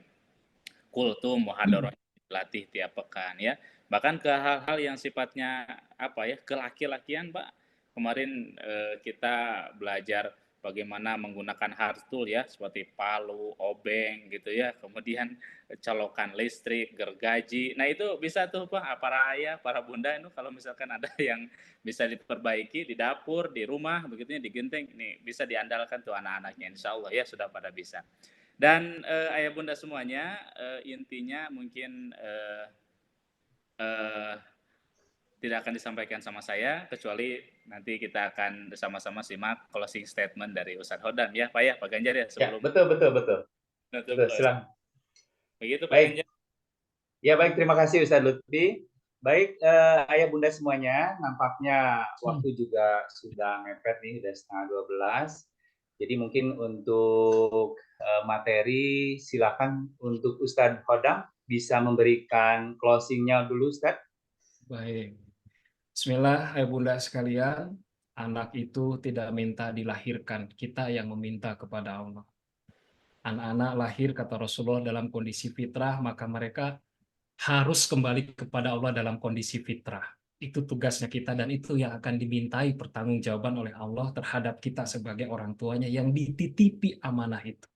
kultum muhadharah dilatih tiap pekan ya, bahkan ke hal-hal yang sifatnya kelaki-lakian Pak. Kemarin kita belajar bagaimana menggunakan hard tool ya, seperti palu, obeng gitu ya, kemudian colokan listrik, gergaji. Nah itu bisa tuh Pak, para ayah, para bunda itu kalau misalkan ada yang bisa diperbaiki di dapur, di rumah, begitunya di genteng, ini bisa diandalkan tuh anak-anaknya, insya Allah ya sudah pada bisa. Dan ayah bunda semuanya, intinya mungkin tidak akan disampaikan sama saya, kecuali nanti kita akan sama-sama simak closing statement dari Ustadz Hodam ya Pak ya, Pak Ganjar ya sebelum. Ya, betul. Silakan. Begitu Pak Baik. Ganjar. Ya baik, terima kasih Ustadz Lutfi. Baik, ayah bunda semuanya, nampaknya waktu juga sudah mepet nih, udah 11:30. Jadi mungkin untuk materi silakan untuk Ustadz Hodam bisa memberikan closing-nya dulu Ustadz. Baik. Bismillah, ayah bunda sekalian. anak itu tidak minta dilahirkan, kita yang meminta kepada Allah. Anak-anak lahir, kata Rasulullah, dalam kondisi fitrah, maka mereka harus kembali kepada Allah dalam kondisi fitrah. Itu tugasnya kita dan itu yang akan dimintai pertanggungjawaban oleh Allah terhadap kita sebagai orang tuanya yang dititipi amanah itu.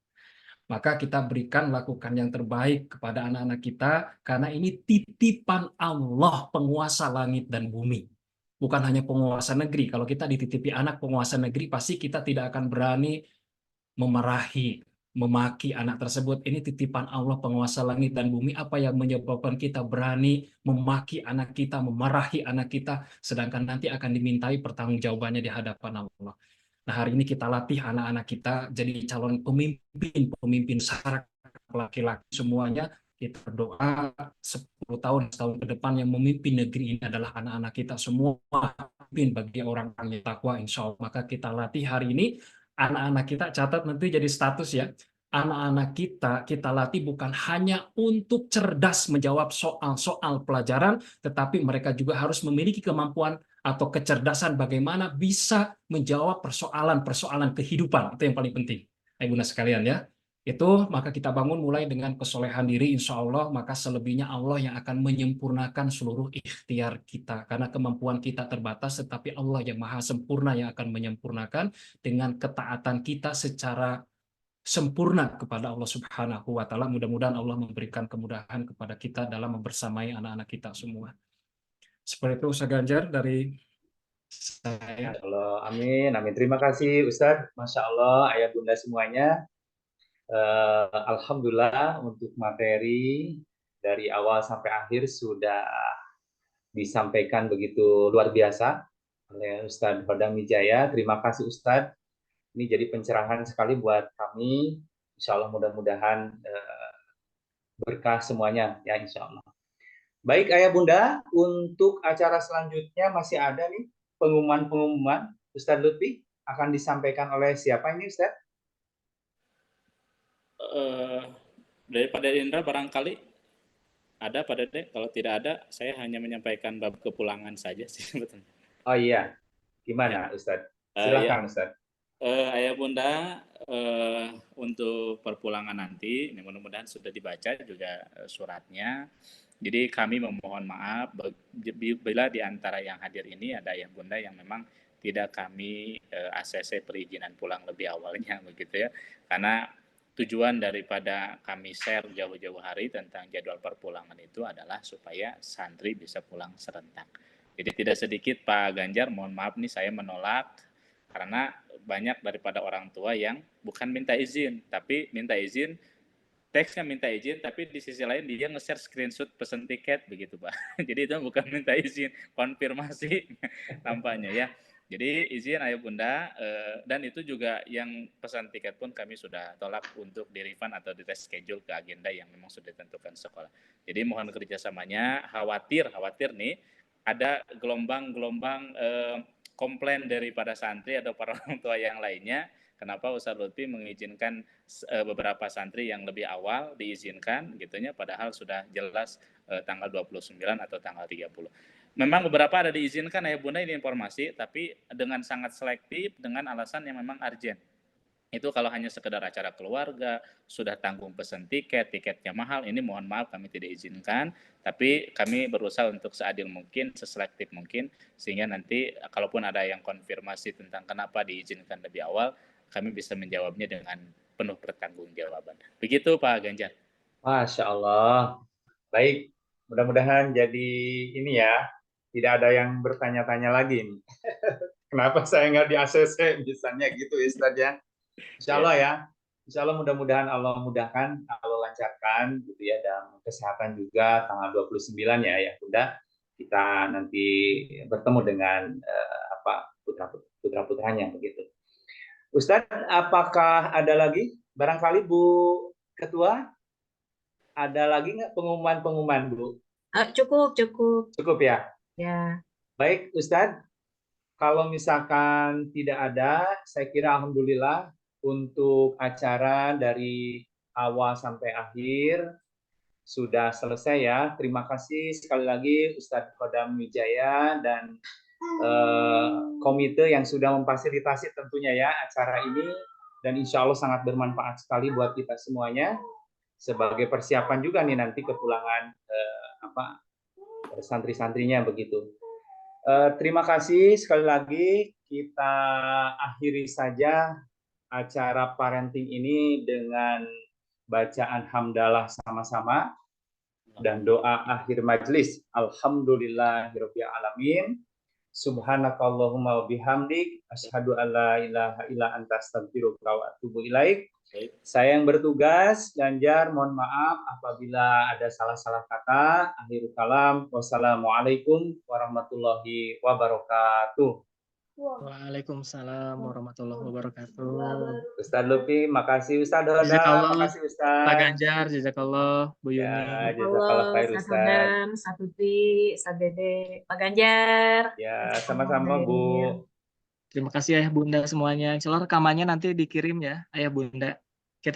Maka kita berikan, lakukan yang terbaik kepada anak-anak kita, karena ini titipan Allah, penguasa langit dan bumi. Bukan hanya penguasa negeri. Kalau kita dititipi anak penguasa negeri, pasti kita tidak akan berani memarahi, memaki anak tersebut. Ini titipan Allah, penguasa langit dan bumi. Apa yang menyebabkan kita berani memaki anak kita, memarahi anak kita, sedangkan nanti akan dimintai pertanggungjawabannya di hadapan Allah. Nah, hari ini kita latih anak-anak kita jadi calon pemimpin masyarakat laki-laki semuanya. Kita berdoa 10 tahun ke depan yang memimpin negeri ini adalah anak-anak kita semua, pemimpin bagi orang-orang yang takwa, insya Allah. Maka kita latih hari ini anak-anak kita, catat nanti jadi status ya. Anak-anak kita latih bukan hanya untuk cerdas menjawab soal-soal pelajaran, tetapi mereka juga harus memiliki kemampuan atau kecerdasan bagaimana bisa menjawab persoalan-persoalan kehidupan. Itu yang paling penting, Bunda sekalian ya. Itu maka kita bangun mulai dengan kesolehan diri, insya Allah, maka selebihnya Allah yang akan menyempurnakan seluruh ikhtiar kita. Karena kemampuan kita terbatas, tetapi Allah yang maha sempurna yang akan menyempurnakan dengan ketaatan kita secara sempurna kepada Allah Subhanahu wa Ta'ala. Mudah-mudahan Allah memberikan kemudahan kepada kita dalam membersamai anak-anak kita semua. Seperti itu Ustaz Ganjar dari saya. Masya Allah, amin, amin. Terima kasih Ustadz, Masya Allah, ayah bunda semuanya. Alhamdulillah untuk materi dari awal sampai akhir sudah disampaikan begitu luar biasa oleh Ustadz Hodam Wijaya. Terima kasih Ustadz. Ini jadi pencerahan sekali buat kami. Insya Allah mudah-mudahan berkah semuanya ya insya Allah. Baik ayah bunda, untuk acara selanjutnya masih ada nih pengumuman-pengumuman. Ustadz Lutfi akan disampaikan oleh siapa ini Ustadz? Daripada Indra barangkali ada Pak Dede. Kalau tidak ada, saya hanya menyampaikan bab kepulangan saja sih sebetulnya. Oh iya, gimana Ustadz? Silakan Ustadz. Ayah bunda, untuk perpulangan nanti, ini mudah-mudahan sudah dibaca juga suratnya. Jadi kami memohon maaf bila di antara yang hadir ini ada ayah bunda yang memang tidak kami ACC perizinan pulang lebih awalnya begitu ya. Karena tujuan daripada kami share jauh-jauh hari tentang jadwal perpulangan itu adalah supaya santri bisa pulang serentak. Jadi tidak sedikit Pak Ganjar, mohon maaf nih saya menolak karena banyak daripada orang tua yang bukan minta izin, tapi minta izin, teksnya minta izin, tapi di sisi lain dia nge-share screenshot pesan tiket begitu Pak. Jadi itu bukan minta izin, konfirmasi tampaknya ya. Jadi izin ayah bunda, dan itu juga yang pesan tiket pun kami sudah tolak untuk di-refund atau di-reschedule ke agenda yang memang sudah ditentukan sekolah. Jadi mohon kerjasamanya, khawatir nih ada gelombang-gelombang komplain daripada santri atau para orang tua yang lainnya, kenapa Ustadz Lutfi mengizinkan beberapa santri yang lebih awal diizinkan gitunya, padahal sudah jelas tanggal 29 atau tanggal 30. Memang beberapa ada diizinkan ayah bunda ini informasi, tapi dengan sangat selektif dengan alasan yang memang urgent. Itu kalau hanya sekedar acara keluarga, sudah tanggung pesan tiket, tiketnya mahal, ini mohon maaf kami tidak izinkan, tapi kami berusaha untuk seadil mungkin, seselektif mungkin, sehingga nanti kalaupun ada yang konfirmasi tentang kenapa diizinkan lebih awal, kami bisa menjawabnya dengan penuh pertanggungjawaban. Begitu Pak Ganjar. Masya Allah. Baik, mudah-mudahan jadi ini ya, tidak ada yang bertanya-tanya lagi nih. Kenapa saya nggak di ACC misalnya gitu Ustadz ya. Insya Allah ya. Insya Allah mudah-mudahan Allah mudahkan, Allah lancarkan gitu ya, dan kesehatan juga tanggal 29 ya Bunda. Kita nanti bertemu dengan putra-putranya begitu. Ustadz, apakah ada lagi? Barangkali Bu Ketua, ada lagi nggak pengumuman Bu? Cukup. Cukup ya? Ya. Baik Ustadz, kalau misalkan tidak ada, saya kira alhamdulillah untuk acara dari awal sampai akhir sudah selesai ya. Terima kasih sekali lagi Ustadz Hodam Wijaya dan komite yang sudah memfasilitasi tentunya ya acara ini, dan insya Allah sangat bermanfaat sekali buat kita semuanya sebagai persiapan juga nih nanti kepulangan santri-santrinya begitu. Terima kasih sekali lagi, kita akhiri saja acara parenting ini dengan bacaan hamdalah sama-sama dan doa akhir majelis. Alhamdulillahirabbil alamin. Subhanakallahumma wa bihamdik asyhadu an la ilaha illa anta astaghfiruka wa atubu ilaik. Baik. Saya yang bertugas, Ganjar, mohon maaf apabila ada salah-salah kata. Akhirul kalam. Wassalamualaikum warahmatullahi wabarakatuh. Waalaikumsalam warahmatullahi wabarakatuh. Ustaz Lupi, makasih. Ustaz Hoda, Jazakallah, makasih Pak Ustaz. Ganjar, jazakallah, Bu Yuni. Ya, jazakallah Halo, khair Ustaz Ustaz. Hodam, Ustaz Lutfi, Ustaz Dede, Pak Ganjar. Ya, sama-sama Bu. Terima kasih Ayah Bunda semuanya. Insya Allah rekamannya nanti dikirim ya, Ayah Bunda.